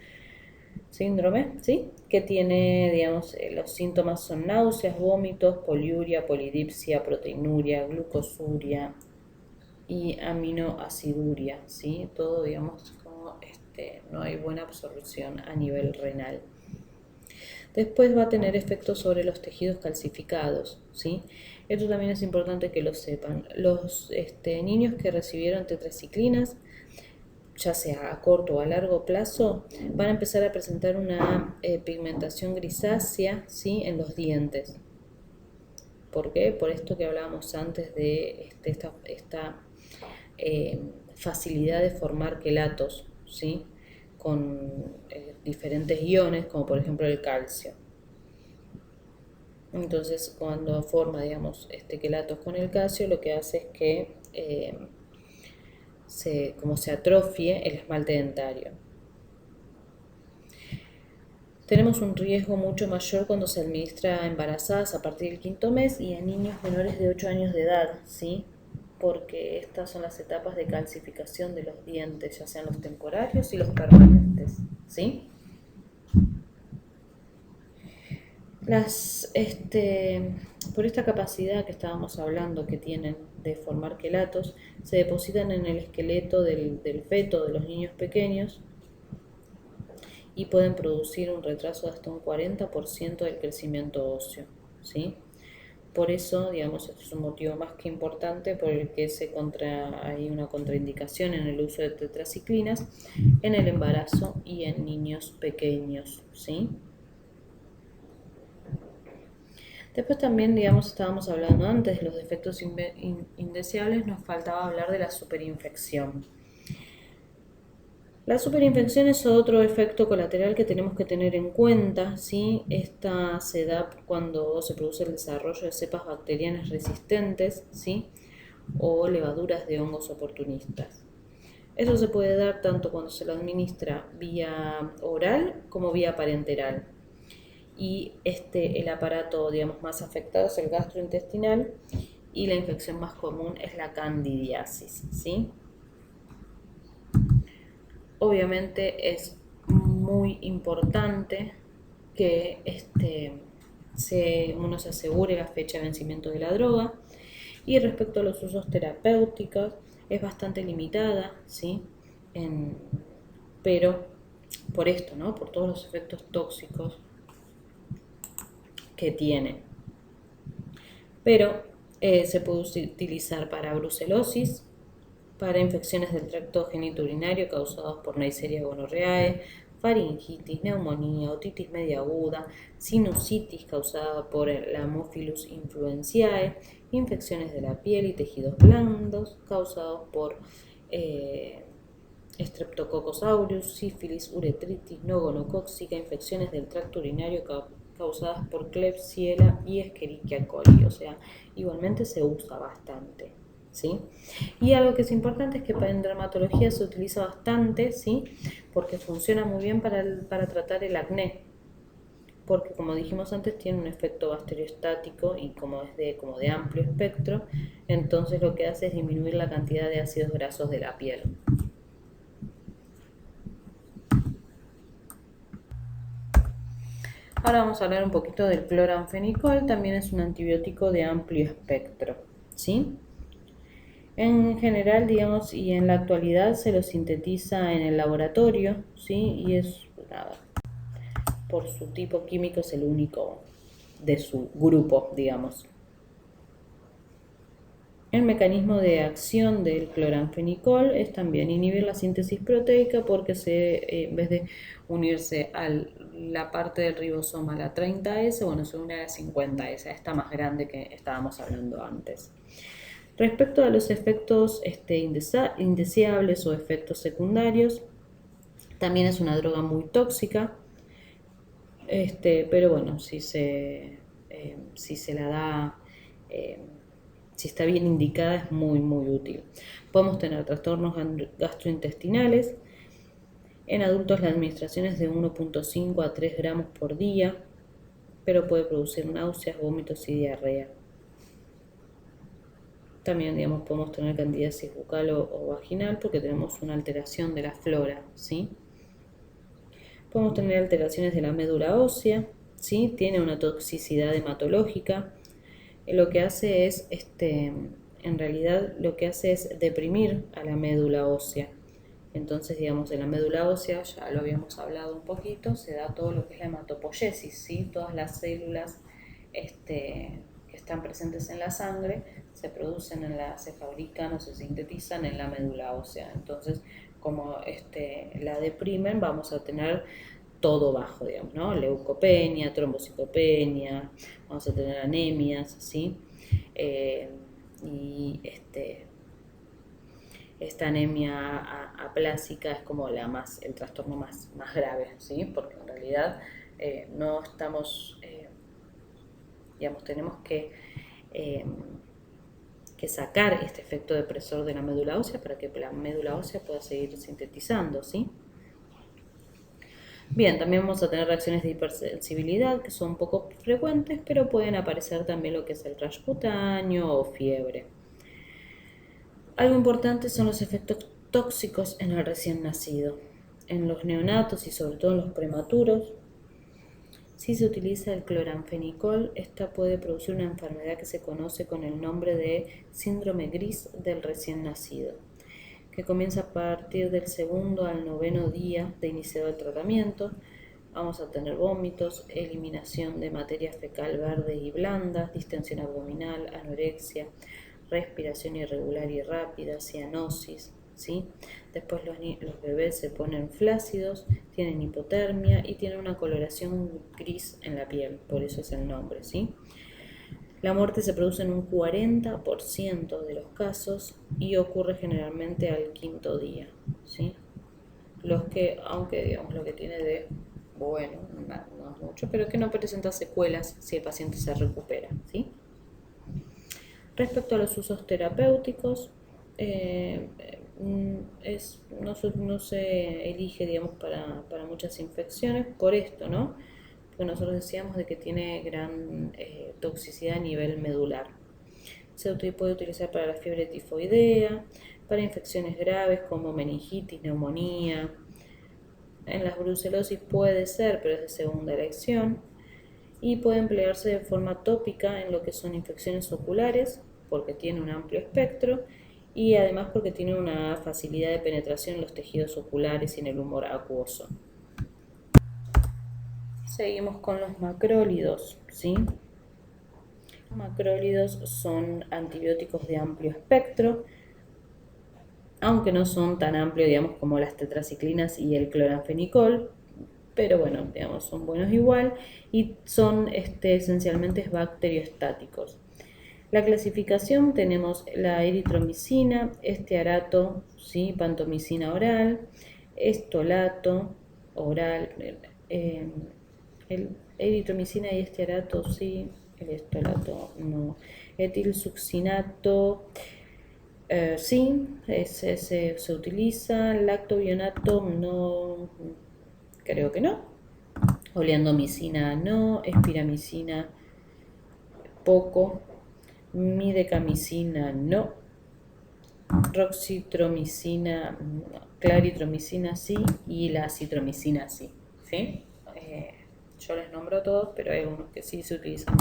síndrome, ¿sí?, que tiene, digamos, los síntomas son náuseas, vómitos, poliuria, polidipsia, proteinuria, glucosuria y aminoaciduria, ¿sí? Todo, digamos, como no hay buena absorción a nivel renal. Después va a tener efectos sobre los tejidos calcificados, ¿sí? Esto también es importante que lo sepan. Los niños que recibieron tetraciclinas, ya sea a corto o a largo plazo, van a empezar a presentar una pigmentación grisácea, ¿sí?, en los dientes. ¿Por qué? Por esto que hablábamos antes de esta facilidad de formar quelatos, ¿sí? Con diferentes iones, como por ejemplo el calcio. Entonces, cuando forma, digamos, quelatos con el calcio, lo que hace es que como se atrofie el esmalte dentario. Tenemos un riesgo mucho mayor cuando se administra a embarazadas a partir del 5.º mes y a niños menores de 8 años de edad, ¿sí? Porque estas son las etapas de calcificación de los dientes, ya sean los temporarios y los permanentes, ¿sí? Por esta capacidad que estábamos hablando que tienen de formar quelatos, se depositan en el esqueleto del feto de los niños pequeños y pueden producir un retraso de hasta un 40% del crecimiento óseo, ¿sí? Por eso, digamos, este es un motivo más que importante por el que hay una contraindicación en el uso de tetraciclinas en el embarazo y en niños pequeños, ¿sí? Después también, digamos, estábamos hablando antes de los defectos indeseables, nos faltaba hablar de la superinfección. La superinfección es otro efecto colateral que tenemos que tener en cuenta, ¿sí? Esta se da cuando se produce el desarrollo de cepas bacterianas resistentes, ¿sí? O levaduras de hongos oportunistas. Eso se puede dar tanto cuando se lo administra vía oral como vía parenteral. Y el aparato, digamos, más afectado es el gastrointestinal y la infección más común es la candidiasis, ¿sí? Obviamente es muy importante que uno se asegure la fecha de vencimiento de la droga, y respecto a los usos terapéuticos es bastante limitada, ¿sí? Pero por esto, ¿no? Por todos los efectos tóxicos que tiene. Pero se puede utilizar para brucelosis, para infecciones del tracto genitourinario causadas por Neisseria gonorrhoeae, faringitis, neumonía, otitis media aguda, sinusitis causada por el Haemophilus influenzae, infecciones de la piel y tejidos blandos causados por Streptococcus aureus, sífilis, uretritis no gonocóxica, infecciones del tracto urinario causadas por Klebsiella y Escherichia coli, o sea, igualmente se usa bastante, ¿sí? Y algo que es importante es que en dermatología se utiliza bastante, ¿sí? Porque funciona muy bien para tratar el acné, porque como dijimos antes tiene un efecto bacteriostático y como es de amplio espectro, entonces lo que hace es disminuir la cantidad de ácidos grasos de la piel. Ahora vamos a hablar un poquito del cloranfenicol, también es un antibiótico de amplio espectro, ¿sí? En general, digamos, y en la actualidad se lo sintetiza en el laboratorio, ¿sí? Y por su tipo químico es el único de su grupo, digamos. El mecanismo de acción del cloranfenicol es también inhibir la síntesis proteica porque en vez de unirse a la parte del ribosoma, la 30S, bueno, se une a la 50S, a esta más grande que estábamos hablando antes. Respecto a los efectos indeseables o efectos secundarios, también es una droga muy tóxica, pero bueno, si se la da... si está bien indicada es muy útil. Podemos tener trastornos gastrointestinales. En adultos la administración es de 1.5 a 3 gramos por día, pero puede producir náuseas, vómitos y diarrea. También, digamos, podemos tener candidiasis bucal o vaginal porque tenemos una alteración de la flora, ¿sí? Podemos tener alteraciones de la médula ósea, ¿sí? Tiene una toxicidad hematológica. Lo que hace es, en realidad, lo que hace es deprimir a la médula ósea. Entonces, digamos, en la médula ósea, ya lo habíamos hablado un poquito, se da todo lo que es la hematopoiesis, ¿sí? Todas las células que están presentes en la sangre se fabrican o se sintetizan en la médula ósea. Entonces, como la deprimen, vamos a tener todo bajo, digamos, ¿no? Leucopenia, trombocitopenia, vamos a tener anemias, ¿sí? Y esta anemia aplásica es como el trastorno más grave, ¿sí? Porque en realidad no estamos, digamos, tenemos eh, que sacar este efecto depresor de la médula ósea para que la médula ósea pueda seguir sintetizando, ¿sí? Bien, también vamos a tener reacciones de hipersensibilidad que son poco frecuentes, pero pueden aparecer también lo que es el rash cutáneo o fiebre. Algo importante son los efectos tóxicos en el recién nacido. En los neonatos y sobre todo en los prematuros, si se utiliza el cloranfenicol, esta puede producir una enfermedad que se conoce con el nombre de síndrome gris del recién nacido, que comienza a partir del segundo al noveno día de iniciado el tratamiento. Vamos a tener vómitos, eliminación de materia fecal verde y blanda, distensión abdominal, anorexia, respiración irregular y rápida, cianosis, ¿sí? Después los bebés se ponen flácidos, tienen hipotermia y tienen una coloración gris en la piel, por eso es el nombre, ¿sí? La muerte se produce en un 40% de los casos y ocurre generalmente al quinto día, ¿sí? Aunque digamos lo que tiene de bueno, no es mucho, pero que no presenta secuelas si el paciente se recupera, ¿sí? Respecto a los usos terapéuticos, no se elige, digamos, para muchas infecciones por esto, ¿no? Porque nosotros decíamos de que tiene gran toxicidad a nivel medular. Se puede utilizar para la fiebre tifoidea, para infecciones graves como meningitis, neumonía. En las brucelosis puede ser, pero es de segunda elección. Y puede emplearse de forma tópica en lo que son infecciones oculares, porque tiene un amplio espectro, y además porque tiene una facilidad de penetración en los tejidos oculares y en el humor acuoso. Seguimos con los macrólidos, ¿sí? Los macrólidos son antibióticos de amplio espectro, aunque no son tan amplios, digamos, como las tetraciclinas y el cloranfenicol, pero bueno, digamos, son buenos igual y son esencialmente bacteriostáticos. La clasificación tenemos la eritromicina, estearato, ¿sí? Pantomicina oral, estolato oral, el eritromicina y estearato sí, el estolato no, etilsuccinato sí, se utiliza, lactobionato no, creo que no, oleandomicina no, espiramicina poco, midecamicina no, roxitromicina no, claritromicina sí y la citromicina sí, ¿sí? Yo les nombro a todos, pero hay algunos que sí se utilizan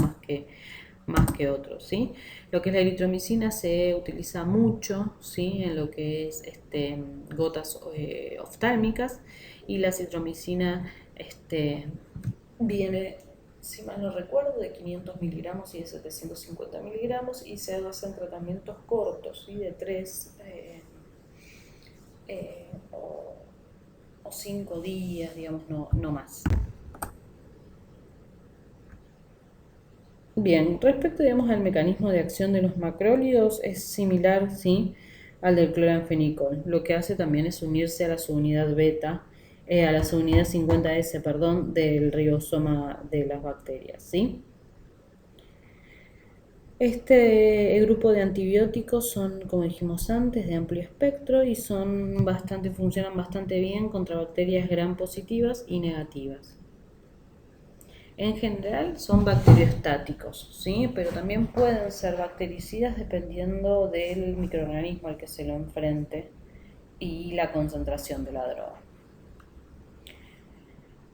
más que otros, ¿sí? Lo que es la eritromicina se utiliza mucho, ¿sí? En lo que es gotas oftálmicas, y la citromicina viene, si mal no recuerdo, de 500 miligramos y de 750 miligramos, y se hacen tratamientos cortos, ¿sí? De 3 o 5 días, digamos, no más. Bien, respecto, digamos, al mecanismo de acción de los macrólidos, es similar, ¿sí?, al del cloranfenicol. Lo que hace también es unirse a la subunidad beta, a la subunidad 50S, perdón, del ribosoma de las bacterias, ¿sí? Este grupo de antibióticos son, como dijimos antes, de amplio espectro y funcionan bastante bien contra bacterias gram positivas y negativas. En general son bacteriostáticos, ¿sí? Pero también pueden ser bactericidas dependiendo del microorganismo al que se lo enfrente y la concentración de la droga.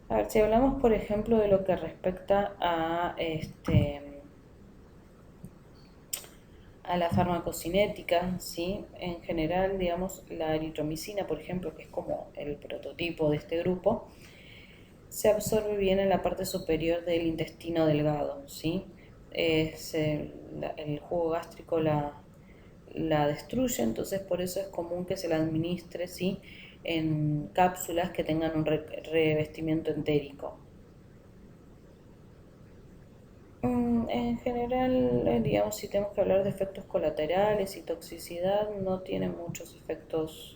A ver, si hablamos, por ejemplo, de lo que respecta a la farmacocinética, ¿sí? En general, digamos, la eritromicina, por ejemplo, que es como el prototipo de este grupo, se absorbe bien en la parte superior del intestino delgado, ¿sí? El jugo gástrico la destruye, entonces por eso es común que se la administre, ¿sí?, en cápsulas que tengan un revestimiento entérico. En general, digamos, si tenemos que hablar de efectos colaterales y toxicidad, no tiene muchos efectos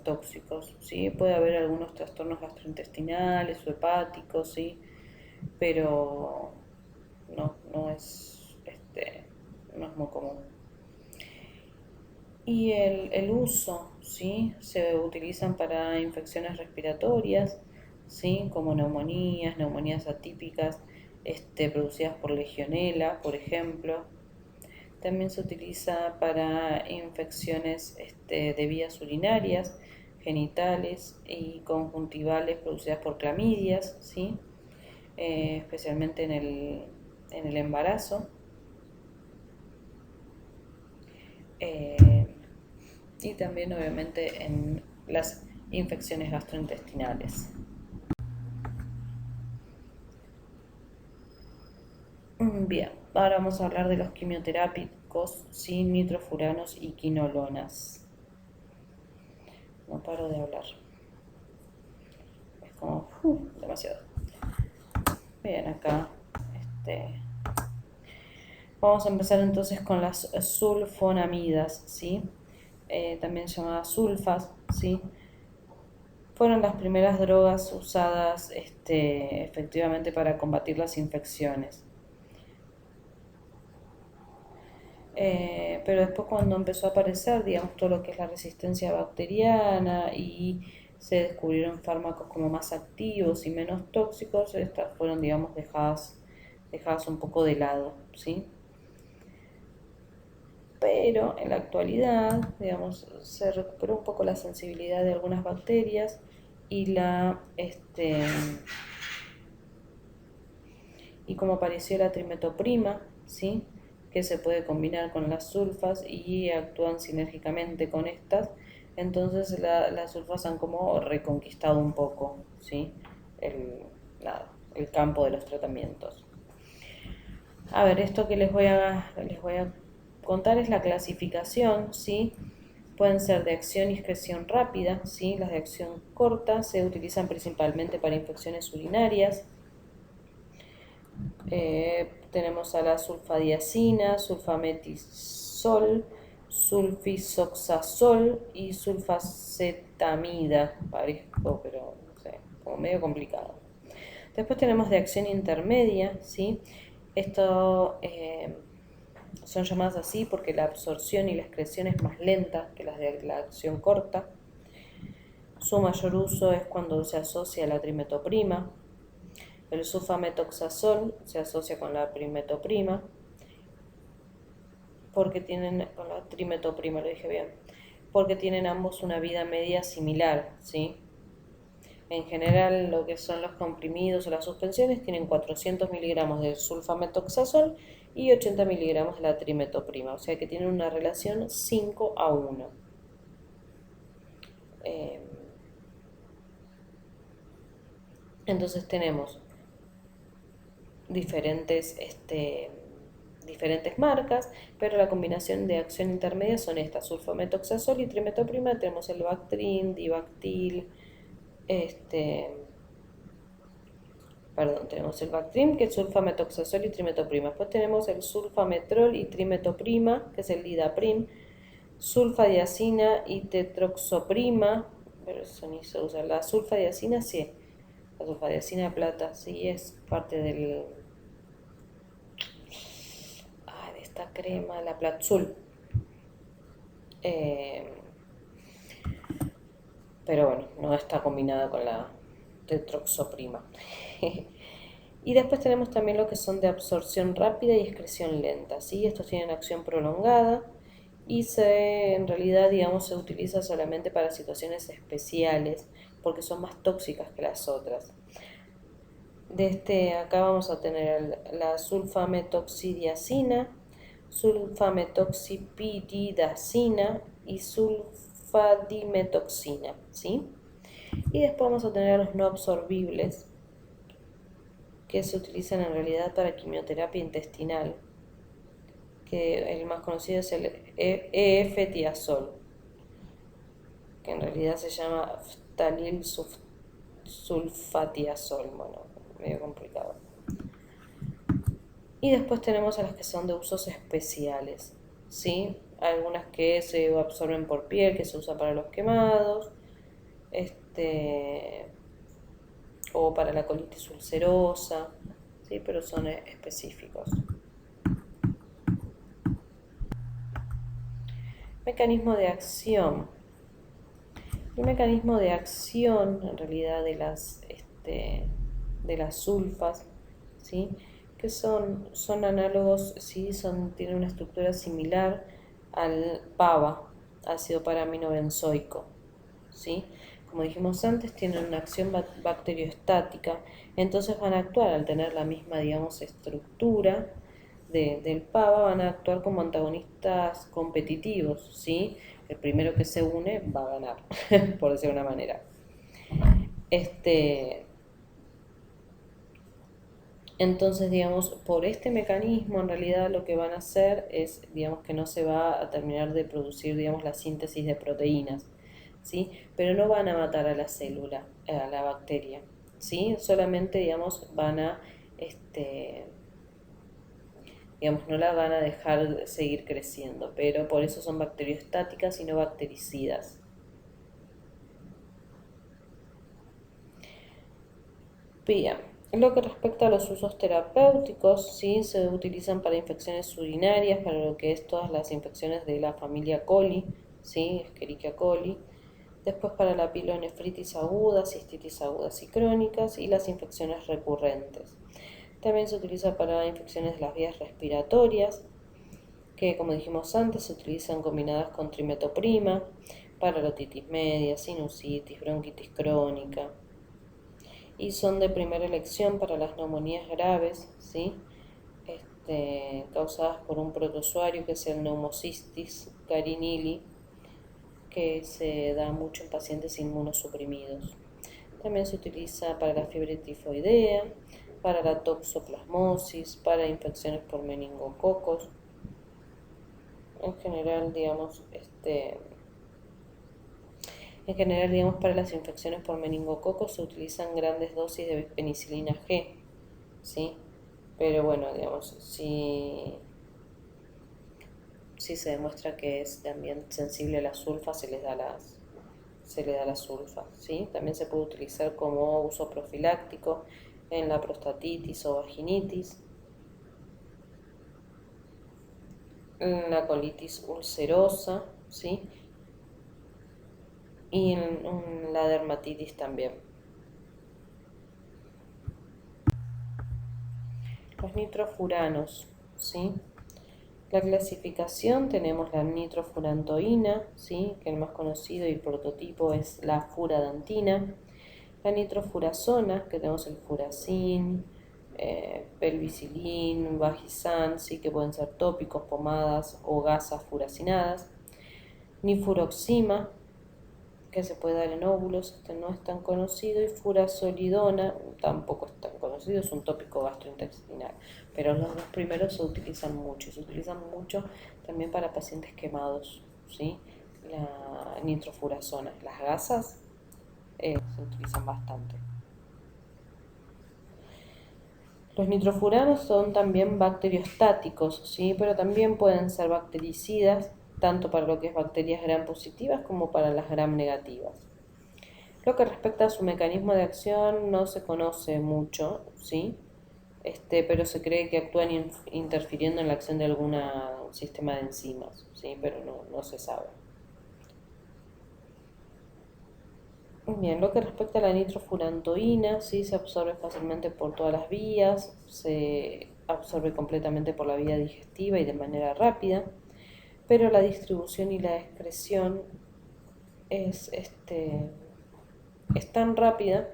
tóxicos, ¿sí? Puede haber algunos trastornos gastrointestinales o hepáticos, ¿sí? Pero no es muy común. Y el uso, ¿sí? Se utilizan para infecciones respiratorias, ¿sí? Como neumonías atípicas, producidas por legionela, por ejemplo. También se utiliza para infecciones de vías urinarias, genitales y conjuntivales producidas por clamidias, ¿sí? Especialmente en el embarazo. Y también obviamente en las infecciones gastrointestinales. Bien, ahora vamos a hablar de los quimioterápicos sin nitrofuranos y quinolonas. No paro de hablar. Es como demasiado. Bien, acá vamos a empezar entonces con las sulfonamidas, ¿sí? También llamadas sulfas, ¿sí? Fueron las primeras drogas usadas efectivamente para combatir las infecciones. Pero después cuando empezó a aparecer, digamos, todo lo que es la resistencia bacteriana y se descubrieron fármacos como más activos y menos tóxicos, estas fueron, digamos, dejadas un poco de lado, ¿sí? Pero en la actualidad, digamos, se recuperó un poco la sensibilidad de algunas bacterias y y como apareció la trimetoprima, ¿sí? Que se puede combinar con las sulfas y actúan sinérgicamente con estas, entonces las sulfas han como reconquistado un poco, ¿sí? El campo de los tratamientos. A ver, esto que les voy a contar es la clasificación, ¿sí? Pueden ser de acción y excreción rápida, ¿sí? Las de acción corta se utilizan principalmente para infecciones urinarias. Tenemos a la sulfadiazina, sulfametisol, sulfisoxazol y sulfacetamida. Parezco, pero no sé, como medio complicado. Después tenemos de acción intermedia, ¿sí? Esto son llamadas así porque la absorción y la excreción es más lenta que las de la acción corta. Su mayor uso es cuando se asocia a la trimetoprima. El sulfametoxazol se asocia con la primetoprima porque tienen, con la trimetoprima, lo dije bien, porque tienen ambos una vida media similar, ¿sí? En general, lo que son los comprimidos o las suspensiones tienen 400 miligramos de sulfametoxazol y 80 miligramos de la trimetoprima, o sea que tienen una relación 5:1. Entonces tenemos diferentes marcas, pero la combinación de acción intermedia son estas: sulfametoxazol y trimetoprima. Tenemos el Bactrim, Dibactil, tenemos el Bactrim, que es sulfametoxazol y trimetoprima. Después tenemos el sulfametrol y trimetoprima, que es el Lidaprim, sulfadiazina y tetroxoprima, pero eso ni se usa. La sulfadiazina sí, la sulfadiazina plata sí es parte de esta crema, la Platzul. Pero bueno, no está combinada con la tetroxoprima. Y después tenemos también lo que son de absorción rápida y excreción lenta, ¿sí? Estos tienen acción prolongada y en realidad, digamos, se utiliza solamente para situaciones especiales porque son más tóxicas que las otras. Acá vamos a tener la sulfametoxidiazina, sulfametoxipiridazina y sulfadimetoxina, ¿sí? Y después vamos a tener los no absorbibles, que se utilizan en realidad para quimioterapia intestinal, que el más conocido es el EF-tiazol, que en realidad se llama ftalil sulfatiazol, bueno, medio complicado. Y después tenemos a las que son de usos especiales, ¿sí? Algunas que se absorben por piel, que se usa para los quemados, o para la colitis ulcerosa, ¿sí? Pero son específicos. Mecanismo de acción. El mecanismo de acción, en realidad, de las sulfas, ¿sí? Que son análogos, ¿sí? Tienen una estructura similar al PABA, ácido paraminobenzoico, ¿sí? Como dijimos antes, tienen una acción bacteriostática, entonces van a actuar al tener la misma, digamos, estructura del PABA, van a actuar como antagonistas competitivos, ¿sí? El primero que se une va a ganar, por decirlo de una manera. Entonces, digamos, por este mecanismo, en realidad lo que van a hacer es, digamos, que no se va a terminar de producir, digamos, la síntesis de proteínas, ¿sí? Pero no van a matar a la célula, a la bacteria, ¿sí? Solamente, digamos, van a, digamos, no la van a dejar seguir creciendo, pero por eso son bacteriostáticas y no bactericidas. Bien, en lo que respecta a los usos terapéuticos, sí, se utilizan para infecciones urinarias, para lo que es todas las infecciones de la familia coli, sí, Escherichia coli. Después para la pilonefritis aguda, cistitis agudas y crónicas y las infecciones recurrentes. También se utiliza para infecciones de las vías respiratorias, que como dijimos antes se utilizan combinadas con trimetoprima, para la otitis media, sinusitis, bronquitis crónica, y son de primera elección para las neumonías graves, ¿sí? Causadas por un protozoario que es el Pneumocystis carinili, que se da mucho en pacientes inmunosuprimidos. También se utiliza para la fiebre tifoidea, para la toxoplasmosis, para infecciones por meningococos. En general, digamos, para las infecciones por meningococos se utilizan grandes dosis de penicilina G, ¿sí? Pero bueno, digamos, si se demuestra que es también sensible a la sulfa, se le da la sulfa, ¿sí? También se puede utilizar como uso profiláctico en la prostatitis o vaginitis, en la colitis ulcerosa, ¿sí? Y en la dermatitis también. Los nitrofuranos, ¿sí? La clasificación tenemos la nitrofurantoína, ¿sí? Que el más conocido y prototipo es la furadantina. La nitrofurazona, que tenemos el furacin, pelvicilin, vagisan, ¿sí? Que pueden ser tópicos, pomadas o gasas furacinadas. Nifuroxima, que se puede dar en óvulos, no es tan conocido, y furazolidona tampoco es tan conocido, es un tópico gastrointestinal, pero los dos primeros se utilizan mucho también para pacientes quemados, ¿sí? La nitrofurazona, las gasas se utilizan bastante. Los nitrofuranos son también bacteriostáticos, ¿sí? Pero también pueden ser bactericidas, tanto para lo que es bacterias gram positivas como para las gram negativas. Lo que respecta a su mecanismo de acción no se conoce mucho, ¿sí? Pero se cree que actúan interfiriendo en la acción de algún sistema de enzimas, ¿sí? Pero no se sabe. Bien, lo que respecta a la nitrofurantoína, sí se absorbe fácilmente por todas las vías, se absorbe completamente por la vía digestiva y de manera rápida, pero la distribución y la excreción es, es tan rápida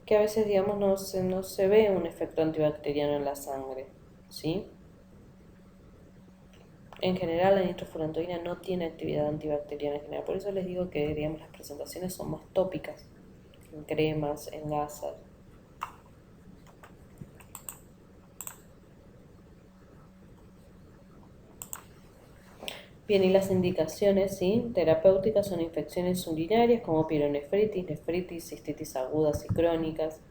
que a veces, digamos, no se ve un efecto antibacteriano en la sangre, ¿sí? En general, la nitrofurantoína no tiene actividad antibacteriana en general, por eso les digo que, digamos, las presentaciones son más tópicas, en cremas, en gasas. Bien, y las indicaciones, ¿sí? Terapéuticas son infecciones urinarias como pielonefritis, nefritis, cistitis agudas y crónicas.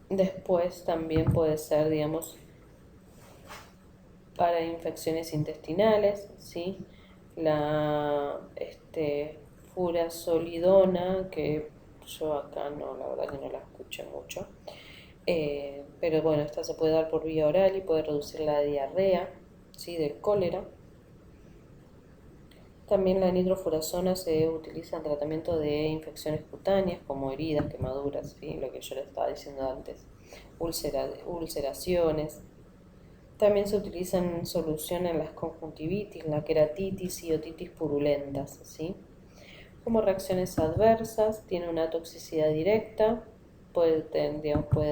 Después también puede ser, digamos, para infecciones intestinales, ¿sí? La furazolidona, que yo acá no, la verdad que no la escuché mucho. Pero bueno, esta se puede dar por vía oral y puede reducir la diarrea, ¿sí? Del cólera. También la nitrofurazona se utiliza en tratamiento de infecciones cutáneas como heridas, quemaduras, ¿sí? Lo que yo les estaba diciendo antes, ulceraciones. También se utiliza en solución en las conjuntivitis, la queratitis y otitis purulentas, ¿sí? Como reacciones adversas, tiene una toxicidad directa, puede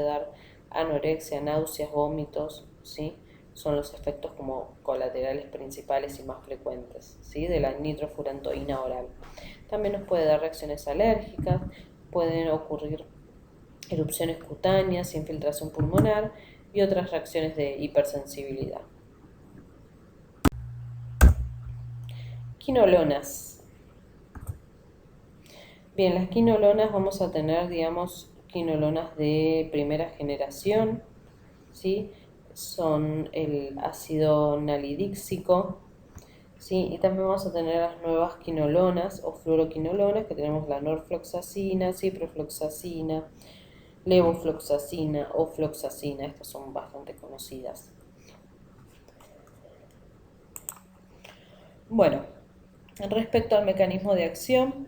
dar anorexia, náuseas, vómitos, ¿sí? Son los efectos como colaterales principales y más frecuentes, ¿sí? De la nitrofurantoína oral. También nos puede dar reacciones alérgicas, pueden ocurrir erupciones cutáneas, infiltración pulmonar y otras reacciones de hipersensibilidad. Quinolonas. Bien, las quinolonas vamos a tener, digamos, quinolonas de primera generación, ¿sí? Son el ácido nalidíxico, ¿sí? Y también vamos a tener las nuevas quinolonas o fluoroquinolonas, que tenemos la norfloxacina, ciprofloxacina, levofloxacina o floxacina. Estas son bastante conocidas. Bueno, respecto al mecanismo de acción,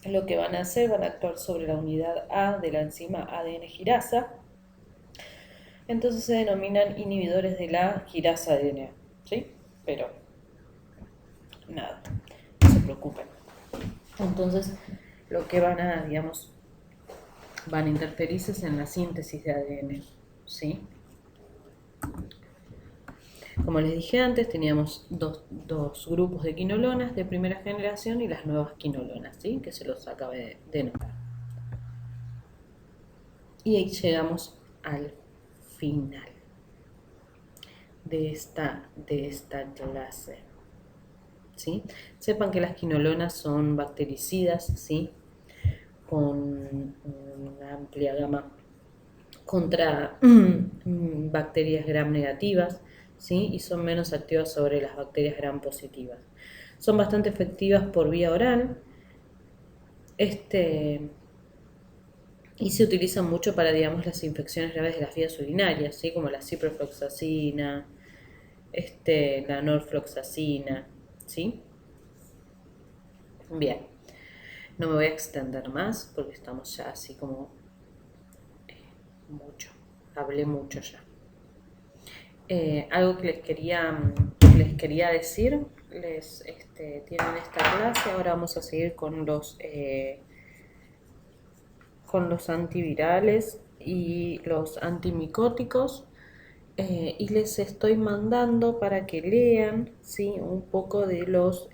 lo que van a hacer, van a actuar sobre la unidad A de la enzima ADN girasa. Entonces se denominan inhibidores de la girasa ADN, ¿sí? Pero nada, no se preocupen. Entonces, lo que van a, digamos, van a interferirse en la síntesis de ADN, ¿sí? Como les dije antes, teníamos dos grupos de quinolonas de primera generación y las nuevas quinolonas, ¿sí? Que se los acabé de nombrar. Y ahí llegamos al final de esta clase, ¿sí? Sepan que las quinolonas son bactericidas, ¿sí? Con una amplia gama contra bacterias gram negativas, ¿sí? Y son menos activas sobre las bacterias gram positivas. Son bastante efectivas por vía oral, y se utilizan mucho para, digamos, las infecciones graves de las vías urinarias, ¿sí? Como la ciprofloxacina, la norfloxacina, ¿sí? Bien, no me voy a extender más porque estamos ya así como mucho, hablé mucho ya. Algo que les quería decir, tienen esta clase, ahora vamos a seguir con los antivirales y los antimicóticos, y les estoy mandando para que lean, ¿sí? Un poco de los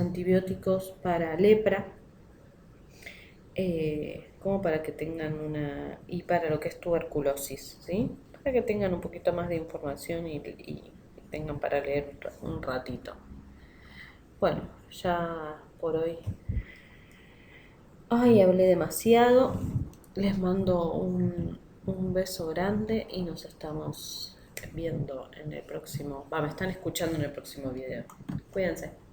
antibióticos para lepra, como para que tengan y para lo que es tuberculosis, ¿sí? Para que tengan un poquito más de información y tengan para leer un ratito. Bueno, ya por hoy, hablé demasiado. Les mando un beso grande y nos estamos viendo en el próximo, me están escuchando en el próximo video. Cuídense.